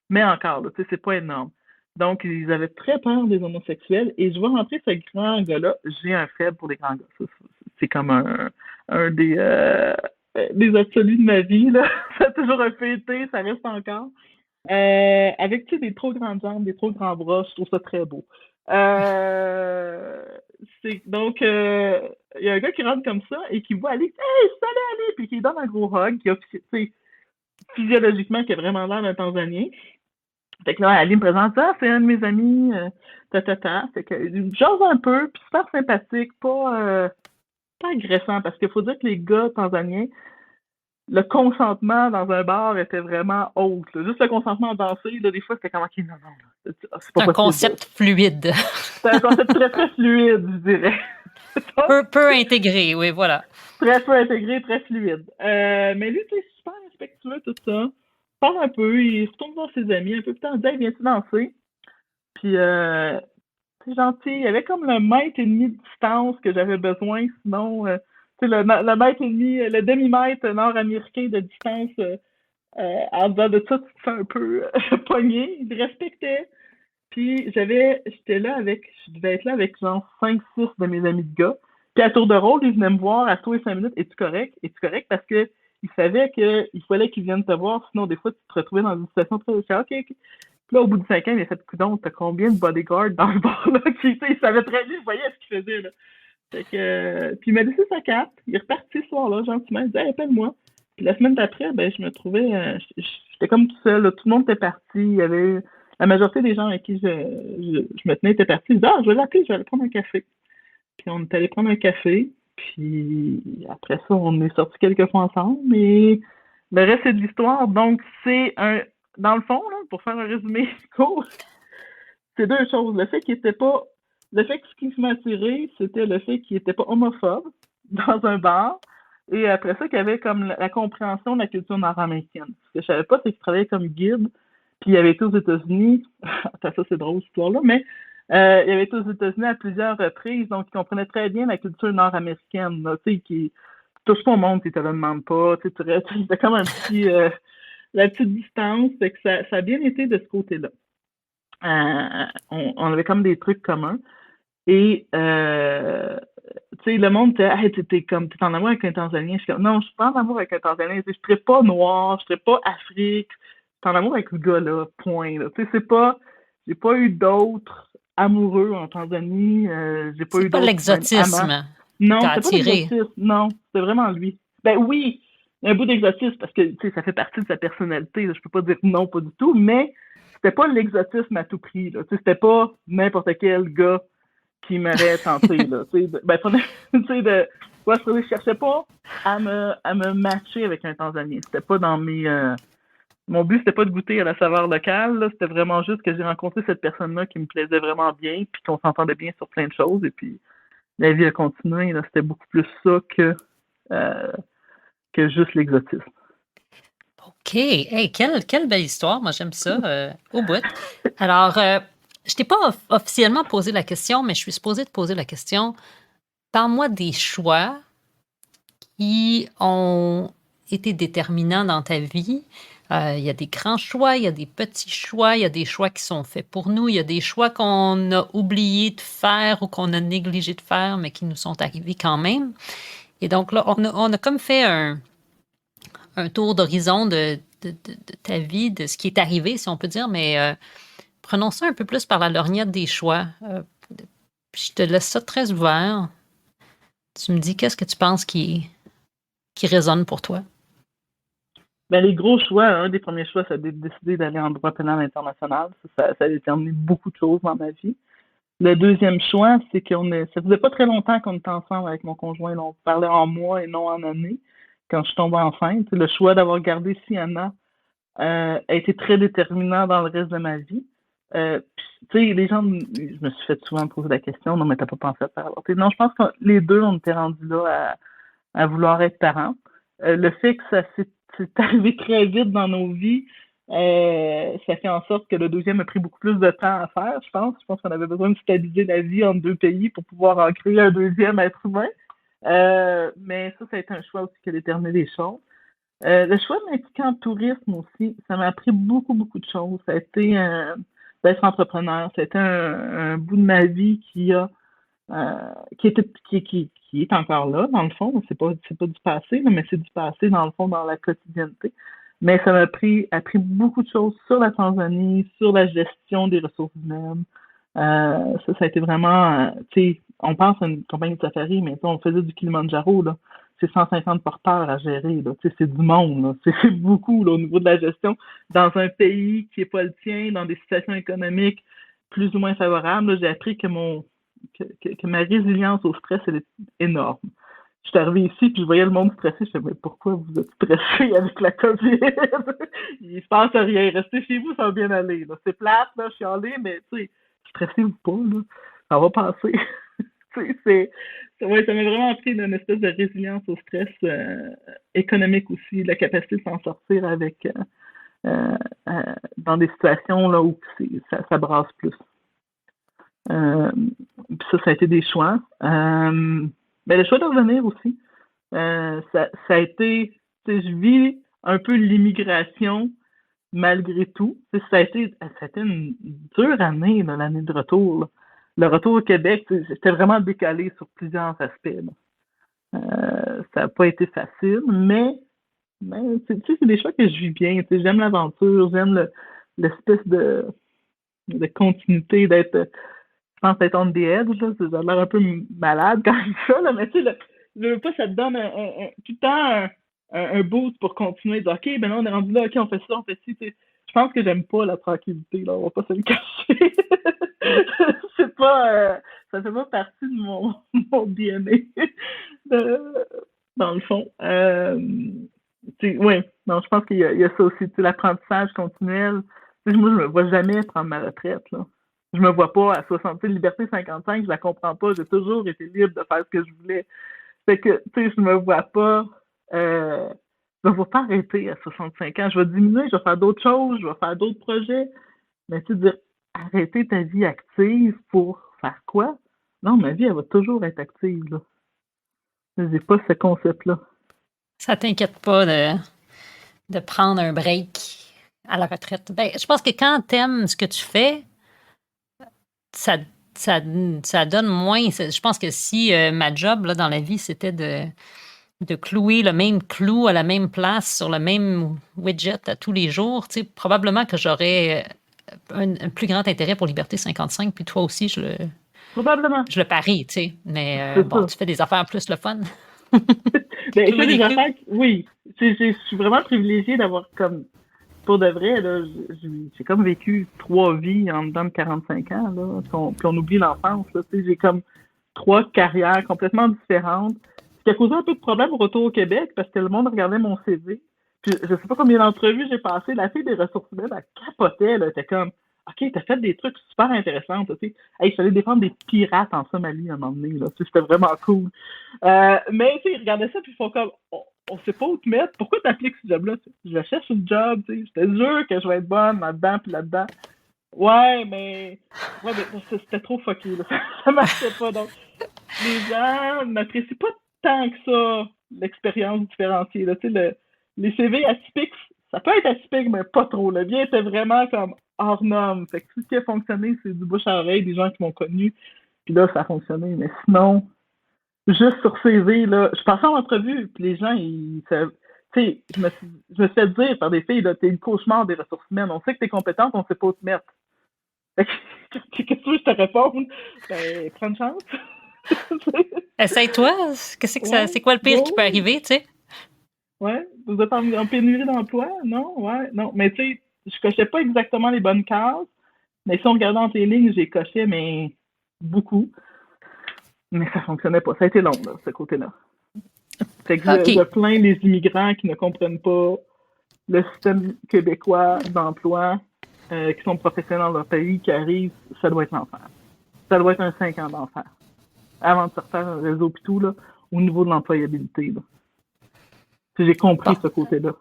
mais encore, là, c'est pas énorme. Donc, ils avaient très peur des homosexuels et je vois rentrer ce grand gars-là. J'ai un faible pour les grands gars. C'est comme un des absolus de ma vie. Là. Ça a toujours un fêté, ça reste encore. Avec des trop grandes jambes, des trop grands bras, je trouve ça très beau. Donc, il y a un gars qui rentre comme ça et qui voit aller, hey, salut Ali, puis qui donne un gros hug, qui a, physiologiquement, qui a vraiment l'air d'un Tanzanien. Fait que là, Ali me présente ça, c'est un de mes amis, Fait que, il jase un peu, puis super sympathique, pas agressant, parce qu'il faut dire que les gars tanzaniens, le consentement dans un bar était vraiment haut. Là. Juste le consentement à danser, là, des fois, c'était comme, OK, non, là, c'est pas un possible, concept fluide. C'est un concept très, très fluide, je dirais. Peu intégré, oui, voilà. Très peu intégré, très fluide. Mais lui, tu sais, super respectueux, tout ça. Il parle un peu, il retourne voir ses amis, un peu plus tard, il dit, hey, viens-tu danser? Puis, c'est gentil. Il y avait comme le mètre et demi de distance que j'avais besoin, sinon, tu sais, le mètre et demi, le demi-mètre nord-américain de distance, en dedans de ça, tu te sens un peu pogné. Il me respectait. Puis j'étais là je devais être là avec genre 5 6 de mes amis de gars. Puis à tour de rôle, ils venaient me voir à tous les 5 minutes. Es-tu correct? Es-tu correct? Parce que ils savaient qu'il fallait qu'ils viennent te voir, sinon des fois tu te retrouvais dans une situation très. OK, OK. Puis là, au bout de 5 ans, il a fait coudon, t'as combien de bodyguards dans le bar là? Il savait très bien, il voyait ce qu'il faisait là. Fait que, puis il m'a laissé sa carte, il est reparti ce soir-là, gentiment, il dit hey, appelle-moi. Puis la semaine d'après, ben je me trouvais, j'étais comme tout seul, là. Tout le monde était parti, il y avait la majorité des gens avec qui je me tenais étaient partis. Je disais, ah, je vais l'appeler, je vais aller prendre un café. Puis on est allé prendre un café, puis après ça, on est sortis quelques fois ensemble, mais le reste c'est de l'histoire. Donc dans le fond, là, pour faire un résumé court, c'est deux choses. Le fait que ce qui m'a attiré, c'était le fait qu'il était pas homophobe dans un bar. Et après ça, qu'il y avait comme la compréhension de la culture nord-américaine. Ce que je savais pas, c'est qu'il travaillait comme guide, puis il avait été aux États-Unis. Enfin, ça, c'est drôle, cette histoire-là, mais il avait été aux États-Unis à plusieurs reprises, donc il comprenait très bien la culture nord-américaine, là, tu sais, qui touche pas au monde si tu te le demandes pas. Tu sais, c'était comme un petit, la petite distance, fait que ça a bien été de ce côté-là. On avait comme des trucs communs. Et, tu sais, le monde était, hey, t'es en amour avec un Tanzanien. Je suis comme, non, je suis pas en amour avec un Tanzanien. Je serais pas noir, je serais pas Afrique. Je suis en amour avec le gars-là, point. Là. Tu sais, j'ai pas eu d'autres amoureux en Tanzanie. J'ai pas C'est eu pas d'autres, même, amants. l'exotisme qui Non, t'a c'est pas attiré. l'exotisme. Non, c'est vraiment lui. Ben oui, il y a un bout d'exotisme parce que, tu sais, ça fait partie de sa personnalité. Là. Je peux pas dire non, pas du tout, mais c'était pas l'exotisme à tout prix. Là. Tu sais, c'était pas n'importe quel gars qui m'aurait tenté, là. Tu sais, je cherchais pas à me matcher avec un Tanzanien. C'était pas dans mes. Mon but, c'était pas de goûter à la saveur locale, là. C'était vraiment juste que j'ai rencontré cette personne-là qui me plaisait vraiment bien, puis qu'on s'entendait bien sur plein de choses, et puis la vie a continué, là. C'était beaucoup plus ça euh, que juste l'exotisme. OK. Hey, quelle belle histoire. Moi, j'aime ça au bout. Alors, je t'ai pas officiellement posé la question, mais je suis supposée te poser la question. Parle-moi des choix qui ont été déterminants dans ta vie. Il y a des grands choix, il y a des petits choix, il y a des choix qui sont faits pour nous, il y a des choix qu'on a oublié de faire ou qu'on a négligé de faire, mais qui nous sont arrivés quand même. Et donc là, on a comme fait un tour d'horizon de ta vie, de ce qui est arrivé, si on peut dire, mais prenons ça un peu plus par la lorgnette des choix. Puis je te laisse ça très ouvert. Tu me dis qu'est-ce que tu penses qui résonne pour toi? Ben, les gros choix, un des premiers choix, c'est de décider d'aller en droit pénal international. Ça a déterminé beaucoup de choses dans ma vie. Le deuxième choix, c'est ça faisait pas très longtemps qu'on était ensemble avec mon conjoint. Là, on parlait en mois et non en années. Quand je suis tombée enceinte, le choix d'avoir gardé Sienna a été très déterminant dans le reste de ma vie. Tu sais, les gens, je me suis fait souvent poser la question, non, mais t'as pas pensé à faire avorter. Non, je pense que les deux, on était rendus là à vouloir être parents. Le fait que c'est arrivé très vite dans nos vies, ça fait en sorte que le deuxième a pris beaucoup plus de temps à faire, je pense. Je pense qu'on avait besoin de stabiliser la vie entre deux pays pour pouvoir en créer un deuxième être humain. Mais ça a été un choix aussi qui a déterminé les choses. Le choix de m'impliquer en tourisme aussi, ça m'a appris beaucoup, beaucoup de choses. Ça a été d'être entrepreneur. Ça a été un bout de ma vie qui est encore là, dans le fond. C'est pas du passé, là, mais c'est du passé, dans le fond, dans la quotidienneté. Mais ça m'a appris beaucoup de choses sur la Tanzanie, sur la gestion des ressources humaines. Ça a été vraiment, tu sais, on pense à une compagnie de safari, mais on faisait du Kilimanjaro, là. C'est 150 porteurs à gérer, là. Tu sais, c'est du monde, là. C'est beaucoup, là, au niveau de la gestion, dans un pays qui est pas le tien, dans des situations économiques plus ou moins favorables. Là, j'ai appris que ma résilience au stress, elle est énorme. Je suis arrivée ici, puis je voyais le monde stressé. Je me disais, mais pourquoi vous êtes stressé avec la COVID? Il se passe rien. Restez chez vous, ça va bien aller. Là. C'est plate, là, chialer, mais tu sais, stressez-vous pas, là. Ça va passer. Ouais, ça m'a vraiment appris une espèce de résilience au stress économique aussi, la capacité de s'en sortir avec dans des situations là où ça brasse plus. Puis ça a été des choix. Mais le choix de revenir aussi, ça a été, je vis un peu l'immigration malgré tout. Ça a été une dure année, là, l'année de retour. Là. Le retour au Québec, j'étais vraiment décalé sur plusieurs aspects. Ça n'a pas été facile, mais c'est des choix que je vis bien. J'aime l'aventure, j'aime l'espèce de continuité d'être, je pense, d'être on the edge. Là. Ça a l'air un peu malade quand je dis ça, là, mais tu sais, je veux pas, ça te donne tout le temps un boost pour continuer. De, OK, ben là, on est rendu là, OK, on fait ça, on fait ci. Je pense que j'aime pas la tranquillité, là, on va pas se le cacher. C'est pas, ça fait pas partie de mon DNA, dans le fond. Oui, non, je pense qu'il y a ça aussi, l'apprentissage continuel. Moi, je me vois jamais prendre ma retraite, là. Je me vois pas à 60, Liberté 55, je la comprends pas. J'ai toujours été libre de faire ce que je voulais. Fait que, je me vois pas, je me vois pas arrêter à 65 ans. Je vais diminuer, je vais faire d'autres choses, je vais faire d'autres projets. Mais tu sais, dire, arrêter ta vie active pour faire quoi? Non, ma vie, elle va toujours être active, là. J'ai pas ce concept-là. Ça t'inquiète pas de prendre un break à la retraite? Ben, je pense que quand t'aimes ce que tu fais, ça donne moins. Je pense que si ma job là, dans la vie, c'était de clouer le même clou à la même place sur le même widget à tous les jours, probablement que j'aurais un plus grand intérêt pour Liberté 55, puis toi aussi, Probablement. je le parie, tu sais. Mais C'est ça. tu fais des affaires plus le fun. Ben, je fais des affaires, oui. Je suis vraiment privilégiée d'avoir comme, pour de vrai, là, j'ai comme vécu 3 vies en dedans de 45 ans, là. Puis on oublie l'enfance, là. J'ai comme 3 carrières complètement différentes. Ce qui a causé un peu de problème au retour au Québec parce que le monde regardait mon CV. Puis je sais pas combien d'entrevues j'ai passé. La fille des ressources humaines, elle capotait, là. Elle était comme, OK, t'as fait des trucs super intéressants, tu sais. Hey, je suis allée défendre des pirates en Somalie à un moment donné, là. C'était vraiment cool. Mais, tu sais, ils regardaient ça, puis ils font comme, on sait pas où te mettre. Pourquoi t'appliques ce job-là? Je cherche un job, tu sais. J'étais sûre que je vais être bonne là-dedans, puis là-dedans. Ouais, mais c'était trop fucké, là. Ça marchait pas. Donc, les gens n'apprécient pas tant que ça l'expérience différenciée, là. Tu sais, les CV atypiques, ça peut être atypique, mais pas trop. Le bien était vraiment comme hors norme. Fait que tout ce qui a fonctionné, c'est du bouche à oreille, des gens qui m'ont connu. Puis là, ça a fonctionné. Mais sinon, juste sur CV, là, je passais en entrevue, puis les gens, tu sais, je me suis fait dire par des filles, là, t'es une cauchemar des ressources humaines. On sait que t'es compétente, on sait pas où te mettre. Fait que, qu'est-ce que tu veux que je te réponde? Ben, prends une chance. Essaye-toi. C'est quoi le pire qui peut arriver, tu sais? Ouais, vous êtes en pénurie d'emploi? Non, ouais, non. Mais tu sais, je cochais pas exactement les bonnes cases, mais si on regardait entre les lignes, j'ai coché, mais beaucoup. Mais ça fonctionnait pas. Ça a été long, là, ce côté-là. Fait que je plains les immigrants qui ne comprennent pas le système québécois d'emploi, qui sont professionnels dans leur pays, qui arrivent, ça doit être l'enfer. Ça doit être un 5 ans d'enfer. Avant de se refaire un réseau pis tout, là, au niveau de l'employabilité, là. J'ai compris ce côté-là.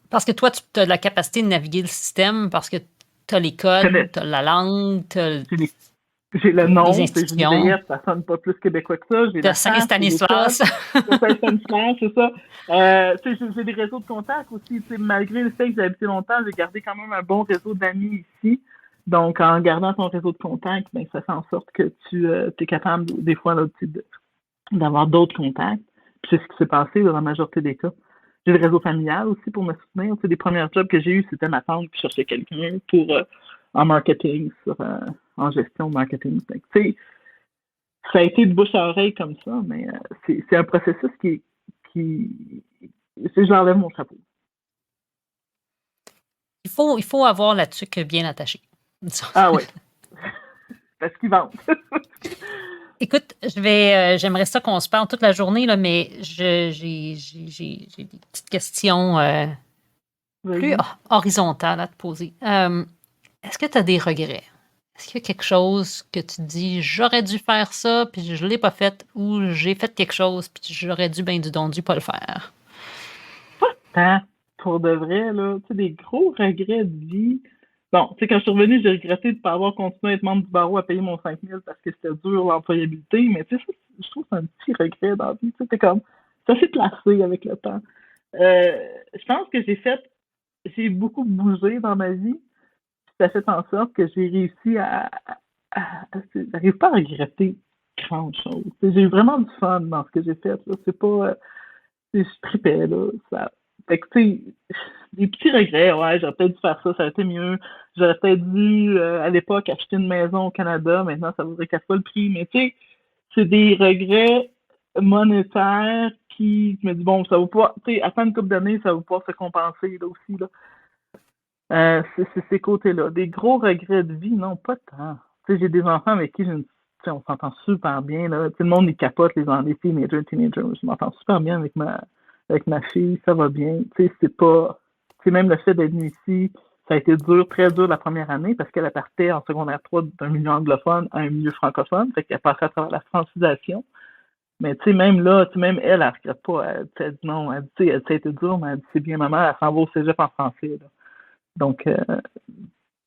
Parce que toi, tu as la capacité de naviguer le système parce que tu as les codes, tu as la langue, tu as j'ai le nom, les institutions. JDF, ça sonne pas plus québécois que ça. J'ai de Saint-Stanislas. De Saint-Stanislas, c'est ça. J'ai des réseaux de contacts aussi. Malgré le fait que j'ai habité longtemps, j'ai gardé quand même un bon réseau d'amis ici. Donc, en gardant ton réseau de contacts, ben, ça fait en sorte que tu es capable, des fois, là, d'avoir d'autres contacts. Puis c'est ce qui s'est passé dans la majorité des cas. J'ai le réseau familial aussi pour me soutenir. Les premiers jobs que j'ai eus, c'était ma tante qui cherchait quelqu'un pour en marketing, en gestion marketing. Ça a été de bouche à oreille comme ça, mais c'est un processus qui j'enlève mon chapeau. Il faut avoir la tuque bien attachée. Ah oui. Parce qu'ils vendent. Écoute, j'aimerais ça qu'on se parle toute la journée, là, mais j'ai des petites questions plus horizontales à te poser. Est-ce que tu as des regrets? Est-ce qu'il y a quelque chose que tu dis, j'aurais dû faire ça, puis je l'ai pas fait, ou j'ai fait quelque chose, puis j'aurais dû, ben du don dû pas le faire? Tant, pour de vrai, là, tu sais, des gros regrets de vie. Bon, tu sais, quand je suis revenue, j'ai regretté de ne pas avoir continué à être membre du barreau à payer mon 5 000 parce que c'était dur l'employabilité, mais tu sais, ça, je trouve que c'est un petit regret dans la vie. Tu sais, t'es comme, ça s'est placé avec le temps. Je pense que j'ai beaucoup bougé dans ma vie, puis ça fait en sorte que j'ai réussi j'arrive pas à regretter grand chose. Tu sais, j'ai eu vraiment du fun dans ce que j'ai fait, là. C'est pas, je tripais, là. Fait que, tu sais, des petits regrets, ouais, j'aurais peut-être dû faire ça, ça aurait été mieux. J'aurais peut-être dû, à l'époque, acheter une maison au Canada. Maintenant, ça vaudrait 4 fois le prix. Mais, tu sais, c'est des regrets monétaires qui, je me dis, bon, ça va pas, tu sais, à fin de couple d'années, ça va pas se compenser, là aussi, là. C'est ces côtés-là. Des gros regrets de vie, non, pas tant. Tu sais, j'ai des enfants avec qui on s'entend super bien, là. Tout le monde, ils capote, les teenagers. Je m'entends super bien avec ma fille, ça va bien. Tu sais, c'est même le fait d'être venu ici, ça a été dur, très dur la première année, parce qu'elle partait en secondaire 3 d'un milieu anglophone à un milieu francophone, fait qu'elle passait à travers la francisation. Mais tu sais, même là, tu sais, même elle regrette pas. Elle dit non, elle dit, tu sais, ça a été dur, mais elle dit, c'est bien, maman, elle s'en va au cégep en français, là. Donc,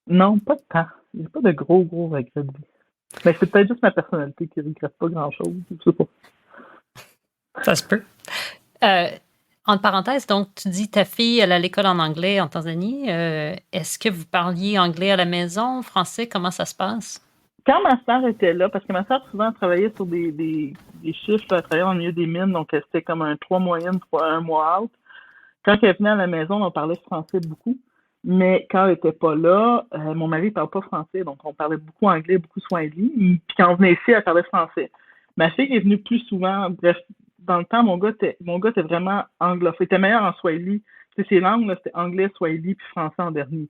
non, pas de temps. J'ai pas de gros regrets de vie. Mais c'est peut-être juste ma personnalité qui regrette pas grand-chose. Je sais pas. Ça se peut. Entre parenthèses, donc, tu dis ta fille, elle a l'école en anglais en Tanzanie. Est-ce que vous parliez anglais à la maison, français? Comment ça se passe? Quand ma sœur était là, parce que ma sœur souvent travaillait sur des chiffres, elle travaillait dans le milieu des mines, donc c'était comme un 3 moyenne, 1 mois out. Quand elle venait à la maison, on parlait français beaucoup. Mais quand elle était pas là, mon mari parle pas français, donc on parlait beaucoup anglais, beaucoup swahili. Puis quand on venait ici, elle parlait français. Ma fille est venue plus souvent. Bref, dans le temps, mon gars était vraiment anglophone. Il était meilleur en swahili. Tu sais, ses langues, là, c'était anglais, swahili, puis français en dernier.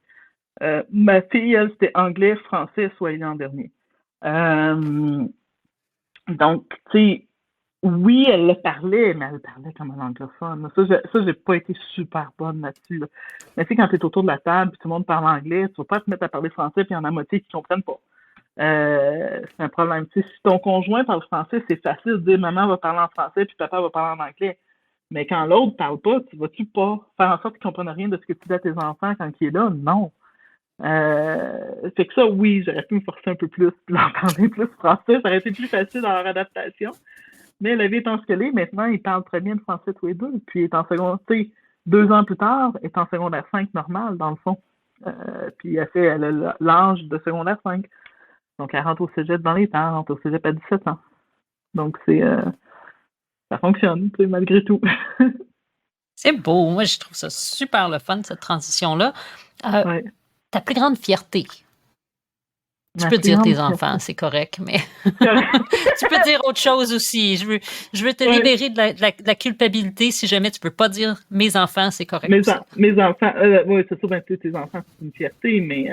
Ma fille, elle, c'était anglais, français, swahili en dernier. Donc, tu sais, oui, elle le parlait, mais elle le parlait comme un anglophone. Ça, j'ai pas été super bonne là-dessus, là. Mais tu sais, quand t'es autour de la table et tout le monde parle anglais, tu vas pas te mettre à parler français puis il y en a moitié qui comprennent pas. C'est un problème. Tu sais, si ton conjoint parle français, c'est facile de dire maman va parler en français puis papa va parler en anglais. Mais quand l'autre parle pas, tu vas-tu pas faire en sorte qu'il comprenne rien de ce que tu dis à tes enfants quand il est là? Non. Fait que ça, oui, j'aurais pu me forcer un peu plus puis leur parler plus français. Ça aurait été plus facile dans leur adaptation. Mais la vie étant ce qu'elle est, maintenant, ils parlent très bien le français tous les deux. Puis, il est en secondaire, tu sais, 2 ans plus tard, elle est en secondaire 5 normal, dans le fond. Puis, elle a l'âge de secondaire 5. Donc, elle rentre au cégep dans les temps, elle rentre au cégep à 17 ans. Donc, ça fonctionne, tu sais, malgré tout. C'est beau. Moi, je trouve ça super le fun, cette transition-là. Ouais. Ta plus grande fierté? Tu Ma peux plus dire grande tes enfants, fierté. c'est correct, mais C'est correct. tu peux dire autre chose aussi. Je veux te Ouais. libérer de la culpabilité. Si jamais tu peux pas dire mes enfants, c'est correct aussi. Mes enfants, oui, c'est sûr, ben, tes enfants, c'est une fierté, mais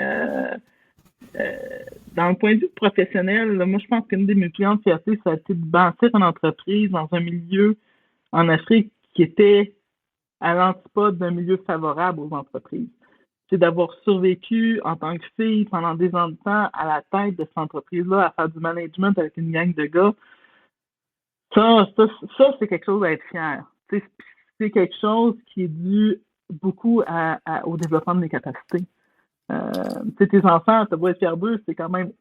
dans le point de vue professionnel, là, moi, je pense qu'une de mes plus grandes fiertés, ça a été de bâtir une entreprise dans un milieu en Afrique qui était à l'antipode d'un milieu favorable aux entreprises. C'est d'avoir survécu en tant que fille pendant des ans de temps à la tête de cette entreprise-là, à faire du management avec une gang de gars. Ça c'est quelque chose à être fier. C'est quelque chose qui est dû beaucoup au développement de mes capacités. Tes enfants, tu vas être fier d'eux, c'est quand même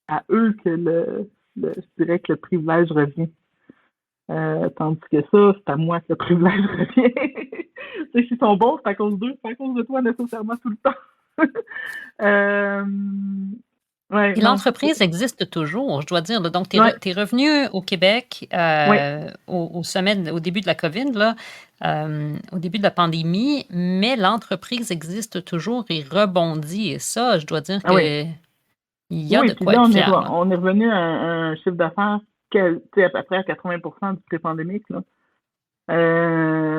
à eux que je dirais que le privilège revient. Tandis que ça, c'est à moi que le privilège revient. S'ils sont bons, c'est à cause d'eux, c'est à cause de toi nécessairement tout le temps. Ouais, Et non. l'entreprise existe toujours, je dois dire. Là. Donc, tu Ouais. es revenu au Québec Ouais. au sommet, au début de la COVID, là, au début de la pandémie, mais l'entreprise existe toujours et rebondit. Et ça, je dois dire Ah oui. il y a Oui, de puis quoi là, être fier. Là. on est revenu à un chiffre d'affaires à peu près à 80% du pré-pandémique. Là.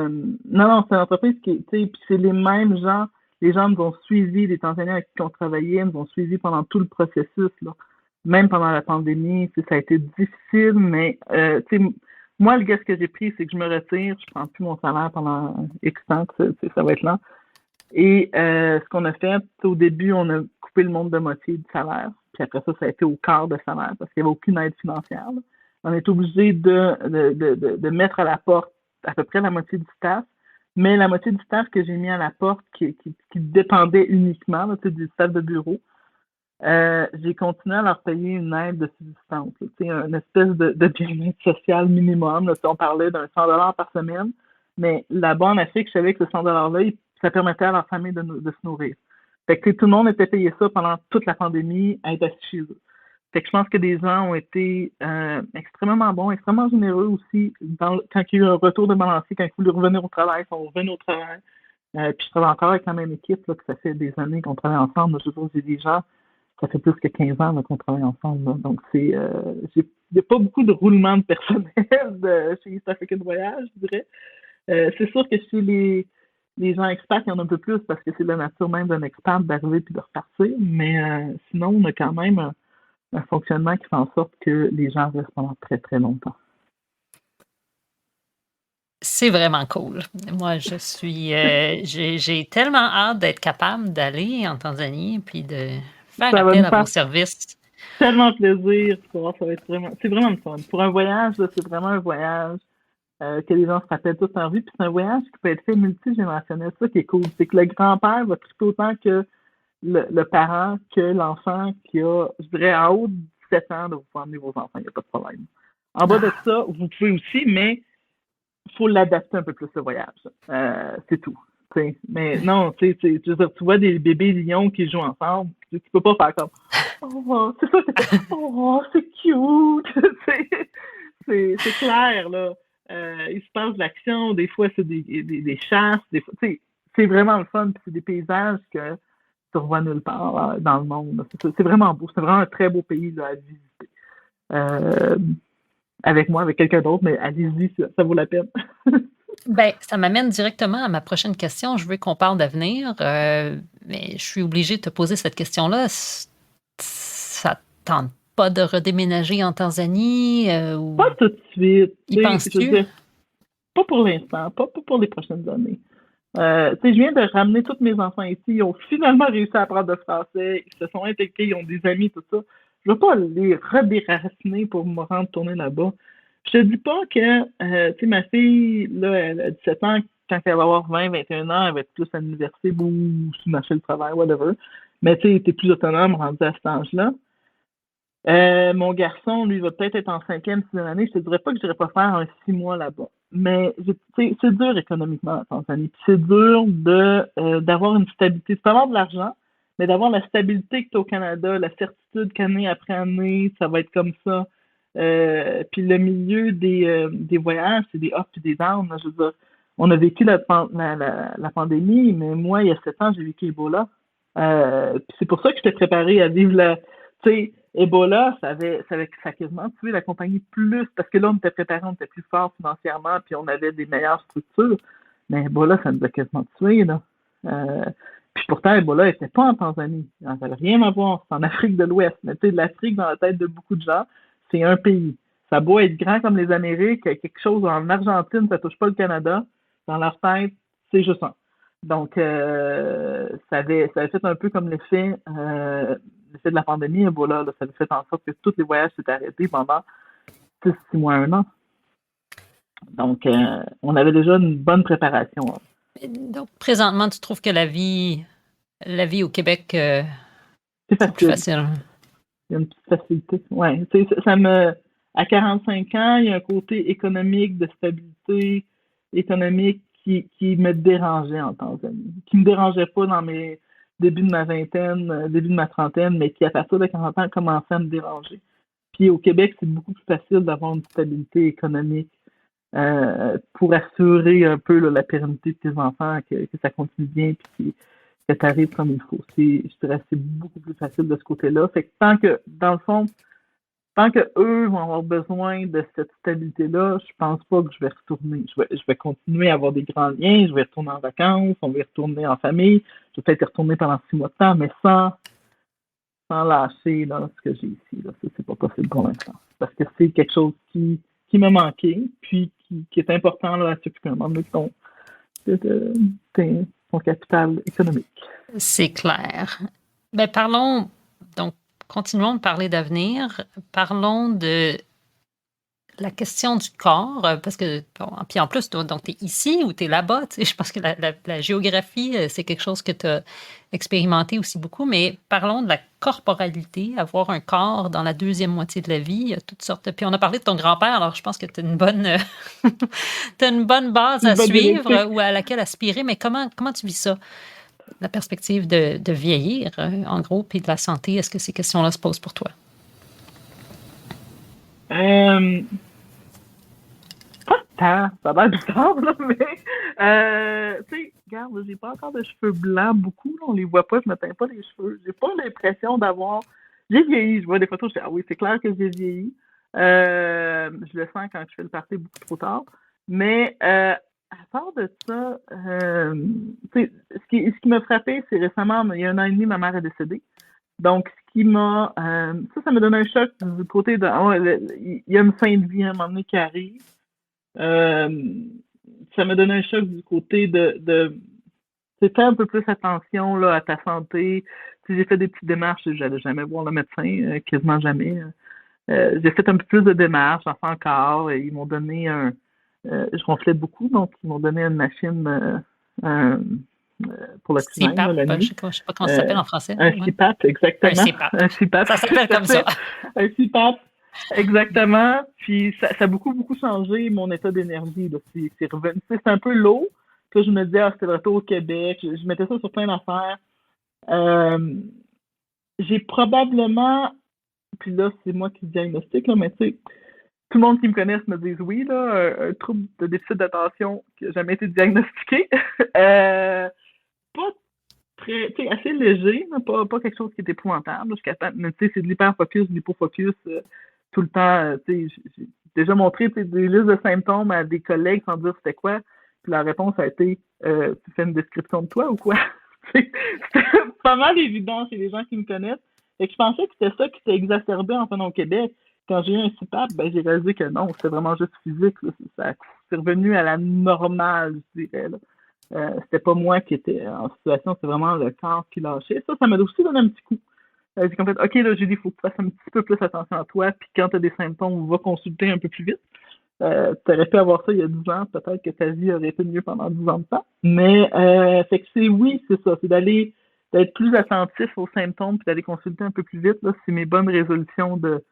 Non, c'est une entreprise qui, tu sais, puis c'est les mêmes gens. Les gens nous ont suivis, les Tanzaniens avec qui on travaillait, nous ont suivis pendant tout le processus, là. Même pendant la pandémie, ça a été difficile, mais tu sais, moi, le geste que j'ai pris, c'est que je me retire, je prends plus mon salaire pendant X temps, que ça va être lent. Et ce qu'on a fait, au début, on a coupé le monde de moitié du salaire. puis après ça a été au quart de salaire parce qu'il n'y avait aucune aide financière. Là. On est obligé de mettre à la porte à peu près la moitié du staff, mais la moitié du staff que j'ai mis à la porte qui dépendait uniquement là, du staff de bureau, j'ai continué à leur payer une aide de subsistance, une espèce de bien-être social minimum. Là, on parlait d'un 100$ par semaine, mais là-bas en Afrique, je savais que ce 100$-là, ça permettait à leur famille de se nourrir. Fait que tout le monde était payé ça pendant toute la pandémie à être assis chez eux. Fait que je pense que des gens ont été extrêmement bons, extrêmement généreux aussi quand il y a eu un retour de balancier, quand ils voulaient revenir au travail, ils sont revenus au travail. Puis je travaille encore avec la même équipe, là, que ça fait des années qu'on travaille ensemble. Je trouve que j'ai des gens, ça fait plus que 15 ans là, qu'on travaille ensemble. Là. Donc il n'y a pas beaucoup de roulement de personnel chez East African Voyage, je dirais. C'est sûr que chez les gens expats, il y en a un peu plus parce que c'est la nature même d'un expat d'arriver puis de repartir. Mais sinon, on a quand même un fonctionnement qui fait en sorte que les gens restent pendant très, très longtemps. C'est vraiment cool. Moi, je suis... j'ai tellement hâte d'être capable d'aller en Tanzanie puis de faire appel à vos services. Tellement plaisir. Ça va être vraiment... C'est vraiment le fun. Pour un voyage, là, c'est vraiment un voyage que les gens se rappellent toute leur vie. Puis c'est un voyage qui peut être fait multigénérationnel. C'est ça qui est cool. C'est que le grand-père va triper autant que le parent, que l'enfant qui a, je dirais, en haut de 17 ans, de vous faire emmener vos enfants. Il n'y a pas de problème. En bas de ça, vous pouvez aussi, mais il faut l'adapter un peu plus, le voyage. C'est tout. T'sais. Mais non, tu vois des bébés lions qui jouent ensemble, tu peux pas faire comme oh, c'est ça, c'est cute. c'est clair, là. Il se passe de l'action, des fois c'est des chasses, des fois, c'est vraiment le fun, puis c'est des paysages que tu revois nulle part là, dans le monde. C'est vraiment beau, c'est vraiment un très beau pays là, à visiter. Avec moi, avec quelqu'un d'autre, mais allez-y, ça vaut la peine. Ben, ça m'amène directement à ma prochaine question. Je veux qu'on parle d'avenir, mais je suis obligée de te poser cette question-là. Ça ne tente pas de redéménager en Tanzanie? Ou... Pas tout de suite. Y penses-tu? Pas pour l'instant, pas pour les prochaines années. Je viens de ramener tous mes enfants ici. Ils ont finalement réussi à apprendre le français. Ils se sont intégrés, ils ont des amis, tout ça. Je ne veux pas les redéraciner pour me rendre tourner là-bas. Je te dis pas que, ma fille, là, elle a 17 ans, quand elle va avoir 20, 21 ans, elle va être plus à l'université ou sur le marché du travail, whatever. Mais tu sais, t'es plus autonome rendu à cet âge-là. Mon garçon, lui, va peut-être être en 5e, 6e année. Je te dirais pas que je n'irais pas faire un 6 mois là-bas. Mais c'est dur économiquement en Tanzanie. Puis c'est dur d'avoir une stabilité. Tu peux avoir de l'argent, mais d'avoir la stabilité que tu as au Canada, la certitude qu'année après année, ça va être comme ça. Puis le milieu des voyages, c'est des ups et des downs. Je veux dire, on a vécu la pandémie, mais moi, il y a 7 ans, j'ai vécu Ebola. Puis c'est pour ça que j'étais préparée à vivre tu sais, Ebola, ça avait quasiment tué la compagnie plus, parce que là, on était préparés, on était plus fort financièrement, puis on avait des meilleures structures. Mais Ebola, ça nous a quasiment tués, là. Puis pourtant, Ebola n'était pas en Tanzanie. Ça n'avait rien à voir. C'est en Afrique de l'Ouest. Mais tu sais, l'Afrique, dans la tête de beaucoup de gens, c'est un pays. Ça doit être grand comme les Amériques, quelque chose en Argentine, ça touche pas le Canada. Dans leur tête, c'est juste ça. Donc, ça avait fait un peu comme l'effet de la pandémie, Ebola. Là, ça avait fait en sorte que tous les voyages s'étaient arrêtés pendant 6 mois, 1 an. Donc, on avait déjà une bonne préparation. Donc, présentement, tu trouves que la vie au Québec, c'est plus facile? Il y a une petite facilité. Ouais, à 45 ans, il y a un côté économique, de stabilité économique qui me dérangeait en Tanzanie. Qui me dérangeait pas dans mes débuts de ma vingtaine, début de ma trentaine, mais qui, à partir de 40 ans, commençait à me déranger. Puis au Québec, c'est beaucoup plus facile d'avoir une stabilité économique pour assurer un peu là, la pérennité de tes enfants, que ça continue bien, puis que tu arrives comme il faut. Je dirais que c'est beaucoup plus facile de ce côté-là. Fait que dans le fond, tant qu'eux vont avoir besoin de cette stabilité-là, je pense pas que je vais retourner. Je vais continuer à avoir des grands liens, je vais retourner en vacances, on va y retourner en famille, je vais peut-être y retourner pendant 6 mois de temps, mais sans lâcher là, ce que j'ai ici. Là. Ça, c'est pas possible pour l'instant. Parce que c'est quelque chose qui m'a manqué, puis qui est important là, à s'occuper un moment donné de ton capital économique. C'est clair. Ben, parlons donc continuons de parler d'avenir. Parlons de la question du corps, parce que, bon, puis en plus, tu es ici ou tu es là-bas. Je pense que la géographie, c'est quelque chose que tu as expérimenté aussi beaucoup, mais parlons de la corporalité, avoir un corps dans la deuxième moitié de la vie, il y a toutes sortes. Puis on a parlé de ton grand-père, alors je pense que tu as t'as une bonne base à suivre ou à laquelle aspirer, mais comment tu vis ça? La perspective de vieillir, en gros, puis de la santé, est-ce que ces questions-là se posent pour toi? Pas tant, ça a l'air bizarre, là, mais tu sais, regarde, j'ai pas encore de cheveux blancs beaucoup, là, on les voit pas, je me teins pas les cheveux. J'ai pas l'impression d'avoir. J'ai vieilli, je vois des photos, je dis ah oui, c'est clair que j'ai vieilli. Je le sens quand je fais le party beaucoup trop tard. Mais à part de ça, tu sais, ce qui m'a frappé, c'est récemment, il y a 1 an et demi, ma mère est décédée. Donc, ce qui m'a. Ça m'a donné un choc du côté de. Il y a une fin de vie à un moment donné qui arrive. Euh, Ça m'a donné un choc du côté de faire un peu plus attention là, à ta santé. Si j'ai fait des petites démarches, j'allais jamais voir le médecin, quasiment jamais. J'ai fait un peu plus de démarches, j'en fais encore. Et ils m'ont donné je ronflais beaucoup, donc ils m'ont donné une machine pour l'oxygène CPAP, la nuit. je sais pas comment ça s'appelle en français. Un CPAP, exactement. Un CPAP. Ça s'appelle comme ça. Un CPAP. Exactement. Puis ça a beaucoup, beaucoup changé mon état d'énergie. C'est revenu. C'est un peu low. Puis je me disais, c'était le retour au Québec. Je mettais ça sur plein d'affaires. J'ai probablement, puis là, c'est moi qui diagnostique, là, mais tu sais, tout le monde qui me connaisse me dit oui, là, un trouble de déficit d'attention qui n'a jamais été diagnostiqué. Pas très, tu sais, assez léger, pas quelque chose qui est épouvantable. Mais tu sais, c'est de l'hyperfocus, de l'hypofocus. Tout le temps, tu sais, j'ai déjà montré des listes de symptômes à des collègues sans dire c'était quoi. Puis la réponse a été tu fais une description de toi ou quoi? C'était pas mal évident chez les gens qui me connaissent. Et que je pensais que c'était ça qui s'est exacerbé en venant au Québec. Quand j'ai eu un CPAP, ben, j'ai réalisé que non, c'était vraiment juste physique. Là. C'est revenu à la normale, je dirais. C'était pas moi qui étais en situation, c'est vraiment le corps qui lâchait. Ça m'a aussi donné un petit coup. J'ai comme fait, OK, là, j'ai dit, il faut que tu fasses un petit peu plus attention à toi, puis quand tu as des symptômes, va consulter un peu plus vite. Tu aurais pu avoir ça il y a 10 ans, peut-être que ta vie aurait été mieux pendant 10 ans de temps. Mais, fait que c'est ça, c'est d'être plus attentif aux symptômes, puis d'aller consulter un peu plus vite. Là, c'est mes bonnes résolutions de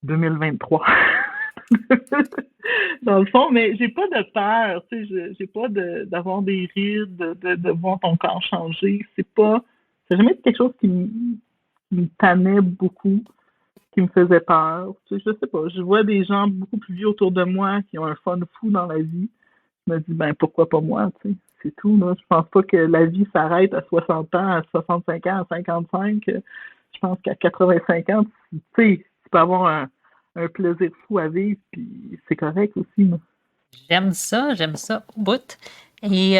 2023. Dans le fond, mais j'ai pas de peur, tu sais, j'ai pas d'avoir des rides, de voir ton corps changer. Ça n'a jamais été quelque chose qui me tannait beaucoup, qui me faisait peur. Tu sais, je sais pas, je vois des gens beaucoup plus vieux autour de moi qui ont un fun fou dans la vie. Je me dis, ben pourquoi pas moi, tu sais, c'est tout. Là. Je pense pas que la vie s'arrête à 60 ans, à 65 ans, à 55. Je pense qu'à 85 ans, tu sais, tu peux avoir un plaisir fou à vivre, puis c'est correct aussi. Là. J'aime ça au bout. Et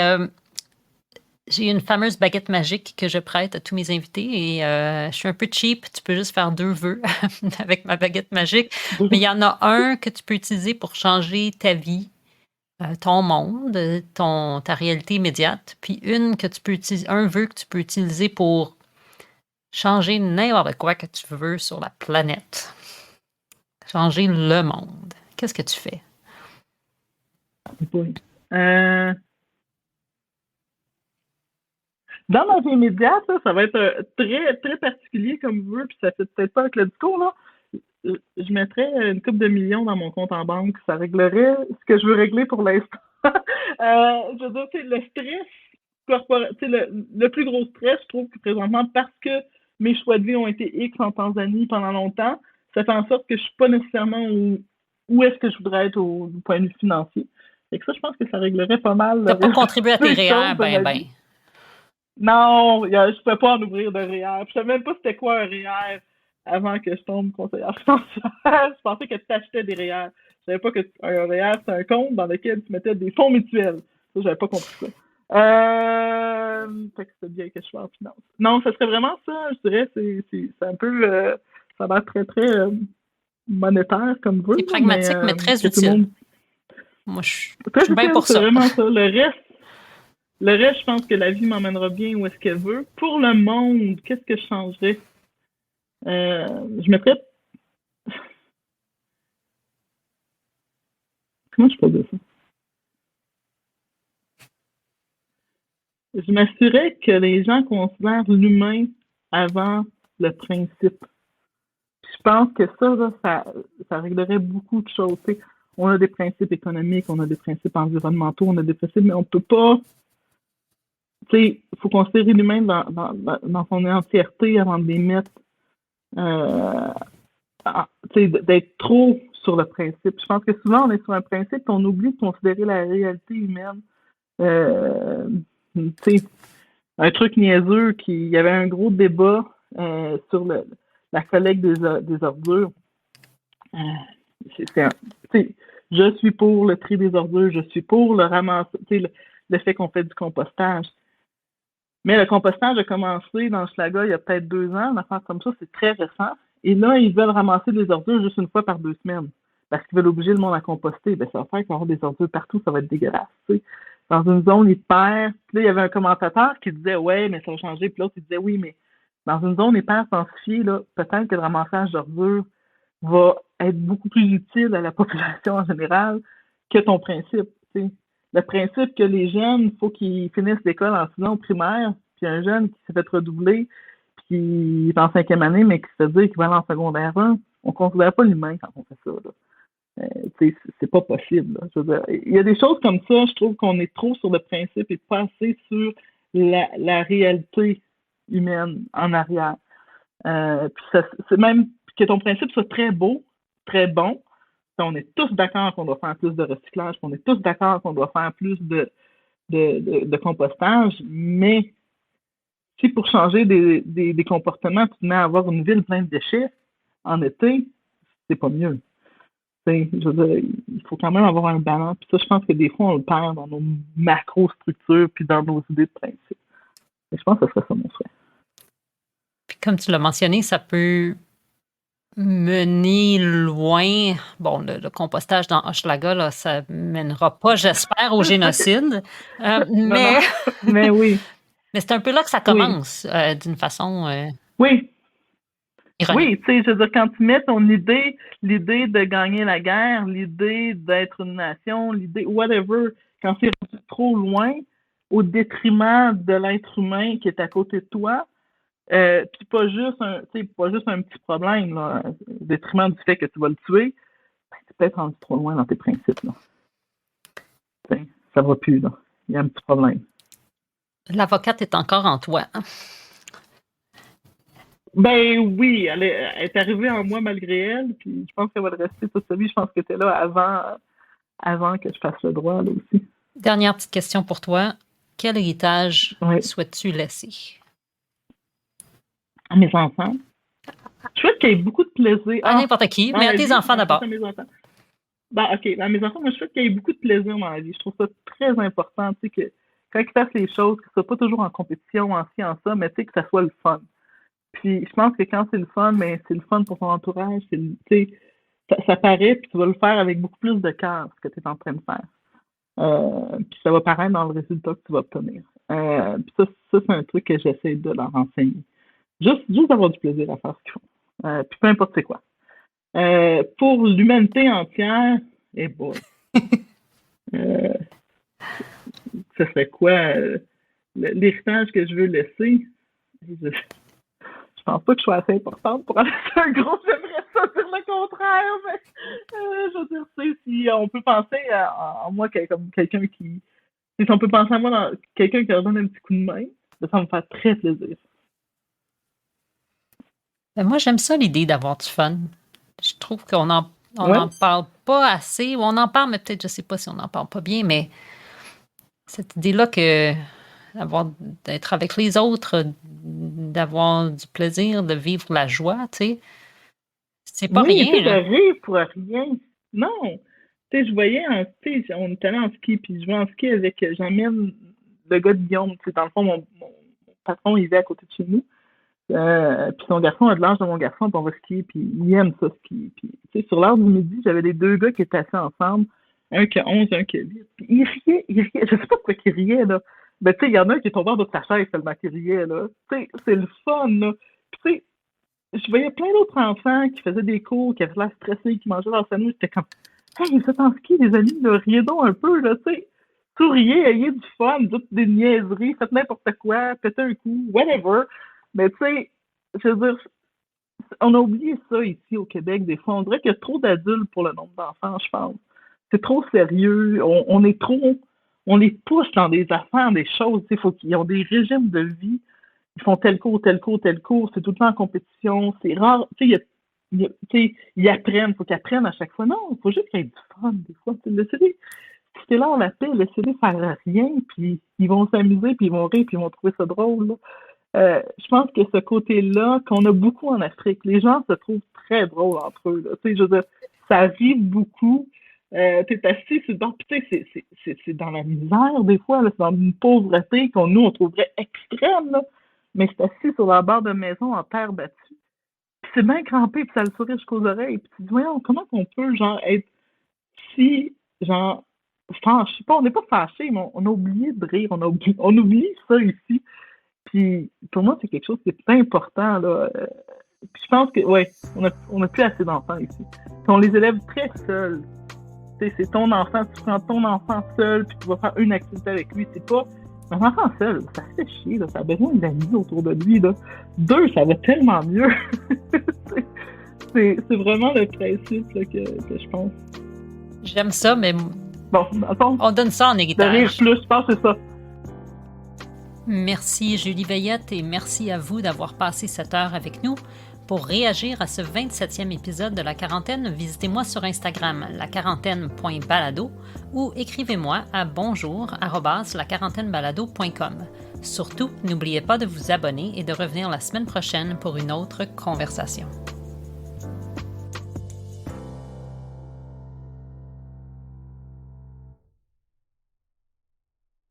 j'ai une fameuse baguette magique que je prête à tous mes invités et je suis un peu cheap. Tu peux juste faire 2 vœux avec ma baguette magique. Mais il y en a un que tu peux utiliser pour changer ta vie, ton monde, ta réalité immédiate. Puis un vœu que tu peux utiliser pour changer n'importe quoi que tu veux sur la planète. Changer le monde. Qu'est-ce que tu fais? Oui. Dans ma vie immédiate, là, ça va être très, très particulier comme vœu, puis ça fait peut-être pas avec le discours, là. Je mettrais une couple de millions dans mon compte en banque. Ça réglerait ce que je veux régler pour l'instant. Je veux dire, le stress corporel, le plus gros stress, je trouve que présentement, parce que mes choix de vie ont été X en Tanzanie pendant longtemps, ça fait en sorte que je suis pas nécessairement où est-ce que je voudrais être du point de vue financier. Et que ça, je pense que ça réglerait pas mal. T'as pas contribué à tes REER, ben. Non, je ne pouvais pas en ouvrir de REER. Je savais même pas c'était quoi un REER avant que je tombe conseillère financière. Je pensais que tu achetais des REER. Je savais pas qu'un REER, c'est un compte dans lequel tu mettais des fonds mutuels. Ça, j'avais pas compris ça. Fait que c'est bien que je sois en finance. Non, ça serait vraiment ça, je dirais. C'est un peu... ça a l'air très, très monétaire comme vœu. C'est pragmatique, mais très utile. Moi, je suis bien pour ça. C'est vraiment ça. Le reste, je pense que la vie m'emmènera bien où est-ce qu'elle veut. Pour le monde, qu'est-ce que je changerais? Je mettrais... Comment je peux dire ça? Je m'assurais que les gens considèrent l'humain avant le principe. Je pense que ça, là, ça réglerait beaucoup de choses. T'sais, on a des principes économiques, on a des principes environnementaux, on a des principes, mais on peut pas. Il faut considérer l'humain dans son entièreté avant de les mettre. Euh, d'être trop sur le principe. Je pense que souvent, on est sur un principe et on oublie de considérer la réalité humaine. Euh, un truc niaiseux, il y avait un gros débat sur la collecte des ordures. Je suis pour le tri des ordures, je suis pour le ramasser, le fait qu'on fait du compostage. Mais le compostage a commencé dans Schlaga il y a peut-être 2 ans, une affaire comme ça, c'est très récent. Et là, ils veulent ramasser des ordures juste une fois par 2 semaines. Parce qu'ils veulent obliger le monde à composter. Ben, ça va faire qu'il va y avoir des ordures partout, ça va être dégueulasse. T'sais. Dans une zone hyper. Puis là, il y avait un commentateur qui disait ouais, mais ça va changer. Puis l'autre, il disait oui, mais dans une zone hyper densifiée, là, peut-être que le ramassage d'ordures va être beaucoup plus utile à la population en général que ton principe. T'sais. Le principe que les jeunes, il faut qu'ils finissent l'école en 6 ans au primaire, puis un jeune qui s'est fait redoubler, puis qui est en 5e année, mais qui se dit qu'il va aller en secondaire 1, on ne considère pas l'humain quand on fait ça. C'est pas possible. Là. Je veux dire, il y a des choses comme ça, je trouve qu'on est trop sur le principe et pas assez sur la réalité humaine en arrière. Puis c'est même que ton principe soit très beau, très bon. On est tous d'accord qu'on doit faire plus de recyclage, qu'on est tous d'accord qu'on doit faire plus de compostage, mais si pour changer des comportements, tu te mets à avoir une ville pleine de déchets en été, c'est pas mieux. Je veux dire, il faut quand même avoir un balance. Puis ça, je pense que des fois, on le perd dans nos macro-structures puis dans nos idées de principe. Et je pense que ce serait ça mon souhait. Puis comme tu l'as mentionné, ça peut mener loin. Bon, le compostage dans Hochelaga, là, ça mènera pas, j'espère, au génocide. Mais... mais oui. Mais c'est un peu là que ça commence, d'une façon... Oui. Ironique. Oui, tu sais, je veux dire, quand tu mets ton l'idée de gagner la guerre, l'idée d'être une nation, l'idée, whatever, quand c'est trop loin, au détriment de l'être humain qui est à côté de toi, puis pas juste un petit problème, là, au détriment du fait que tu vas le tuer, ben, c'est peut-être rendu trop loin dans tes principes, là. T'sais, ça va plus, là. Il y a un petit problème. L'avocate est encore en toi. Ben oui, elle est arrivée en moi malgré elle, puis je pense qu'elle va le rester toute sa vie. Je pense que t'es là avant que je fasse le droit, là aussi. Dernière petite question pour toi. Quel héritage souhaites-tu laisser? À mes enfants. Je souhaite qu'il y ait beaucoup de plaisir. À n'importe qui, mais à tes enfants d'abord. À mes enfants. Ben, OK. À mes enfants, moi, je souhaite qu'il y ait beaucoup de plaisir dans la vie. Je trouve ça très important, tu sais, que quand ils fassent les choses, que ce soit pas toujours en compétition, en ci, en ça, mais tu sais, que ça soit le fun. Puis je pense que quand c'est le fun, mais c'est le fun pour ton entourage. Ça paraît, puis tu vas le faire avec beaucoup plus de cœur, ce que tu es en train de faire. Puis ça va paraître dans le résultat que tu vas obtenir. Puis ça, c'est un truc que j'essaie de leur enseigner. Juste avoir du plaisir à faire ce qu'ils font. Puis peu importe c'est quoi. Pour l'humanité entière, boy. Ce serait quoi l'héritage que je veux laisser? Je pense pas que je sois assez importante pour aller sur un groupe. J'aimerais ça dire le contraire, mais je veux dire, si on peut penser à moi comme quelqu'un qui... Si on peut penser à moi dans quelqu'un qui leur donne un petit coup de main, ça me fait très plaisir. Ben moi, j'aime ça, l'idée d'avoir du fun. Je trouve qu'on n'en parle pas assez. Ou on en parle, mais peut-être, je sais pas si on n'en parle pas bien, mais cette idée-là que d'être avec les autres, d'avoir du plaisir, de vivre la joie, tu sais, c'est pas rien. Là. Rire pour rien. Non. Tu sais, je voyais, on était allé en ski, puis je vais en ski avec Jamil, le gars de Guillaume. Tu sais, dans le fond, mon patron, il vit à côté de chez nous. Puis son garçon a de l'âge de mon garçon, puis on va skier, puis il aime ça skier. Puis, tu sais, sur l'heure du midi, j'avais les 2 gars qui étaient assis ensemble, un qui a 11, un qui a 8. Puis il riait. Je sais pas pourquoi il riait, là. Mais tu sais, il y en a un qui est tombé en bas de sa chaise tellement qu'il riait, là. Tu sais, c'est le fun, là. Puis tu sais, je voyais plein d'autres enfants qui faisaient des cours, qui avaient l'air stressés, qui mangeaient leur sandwich. J'étais comme, hey, vous êtes en ski, les amis, là, riez donc un peu, là, tu sais. Souriez, ayez du fun, dites des niaiseries, faites n'importe quoi, pétez un coup, whatever. Mais tu sais, je veux dire, on a oublié ça ici au Québec, des fois. On dirait qu'il y a trop d'adultes pour le nombre d'enfants, je pense. C'est trop sérieux. On est trop. On les pousse dans des affaires, des choses. Il faut qu'ils ont des régimes de vie. Ils font tel cours, tel cours, tel cours. C'est tout le temps en compétition. C'est rare. Ils apprennent. Il faut qu'ils apprennent à chaque fois. Non, il faut juste qu'il y ait du fun, des fois. Laissez-les. C'est là, la paix. Laissez-les faire rien. Puis ils vont s'amuser, puis ils vont rire, puis ils vont trouver ça drôle. Là. Je pense que ce côté-là, qu'on a beaucoup en Afrique, les gens se trouvent très drôles entre eux. Là. Je veux dire, ça arrive beaucoup. T'es assis sur le bord, puis c'est dans la misère des fois, là, c'est dans une pauvreté on trouverait extrême, là, mais c'est assis sur la barre de maison en terre battue. Puis c'est bien crampé, puis ça le sourit jusqu'aux oreilles. Puis tu te dis, voyons, comment on peut, genre, être si, genre, je sais pas, on n'est pas fâché, mais on a oublié de rire, on oublie ça ici. Puis pour moi, c'est quelque chose qui est important, là. Puis je pense que, ouais, on a plus assez d'enfants ici. Puis on les élève très seuls. C'est ton enfant, tu prends ton enfant seul, puis tu vas faire une activité avec lui. C'est pas un enfant seul, ça fait chier, là. Ça a besoin d'amis autour de lui, là. 2, ça va tellement mieux. c'est vraiment le principe là, que je pense. J'aime ça, mais bon, attends, on donne ça en héritage. De rire plus, je pense que c'est ça. Merci Julie Veillette et merci à vous d'avoir passé cette heure avec nous. Pour réagir à ce 27e épisode de La Quarantaine, visitez-moi sur Instagram, laquarantaine.balado ou écrivez-moi à bonjour@laquarantaine-balado.com. Surtout, n'oubliez pas de vous abonner et de revenir la semaine prochaine pour une autre conversation.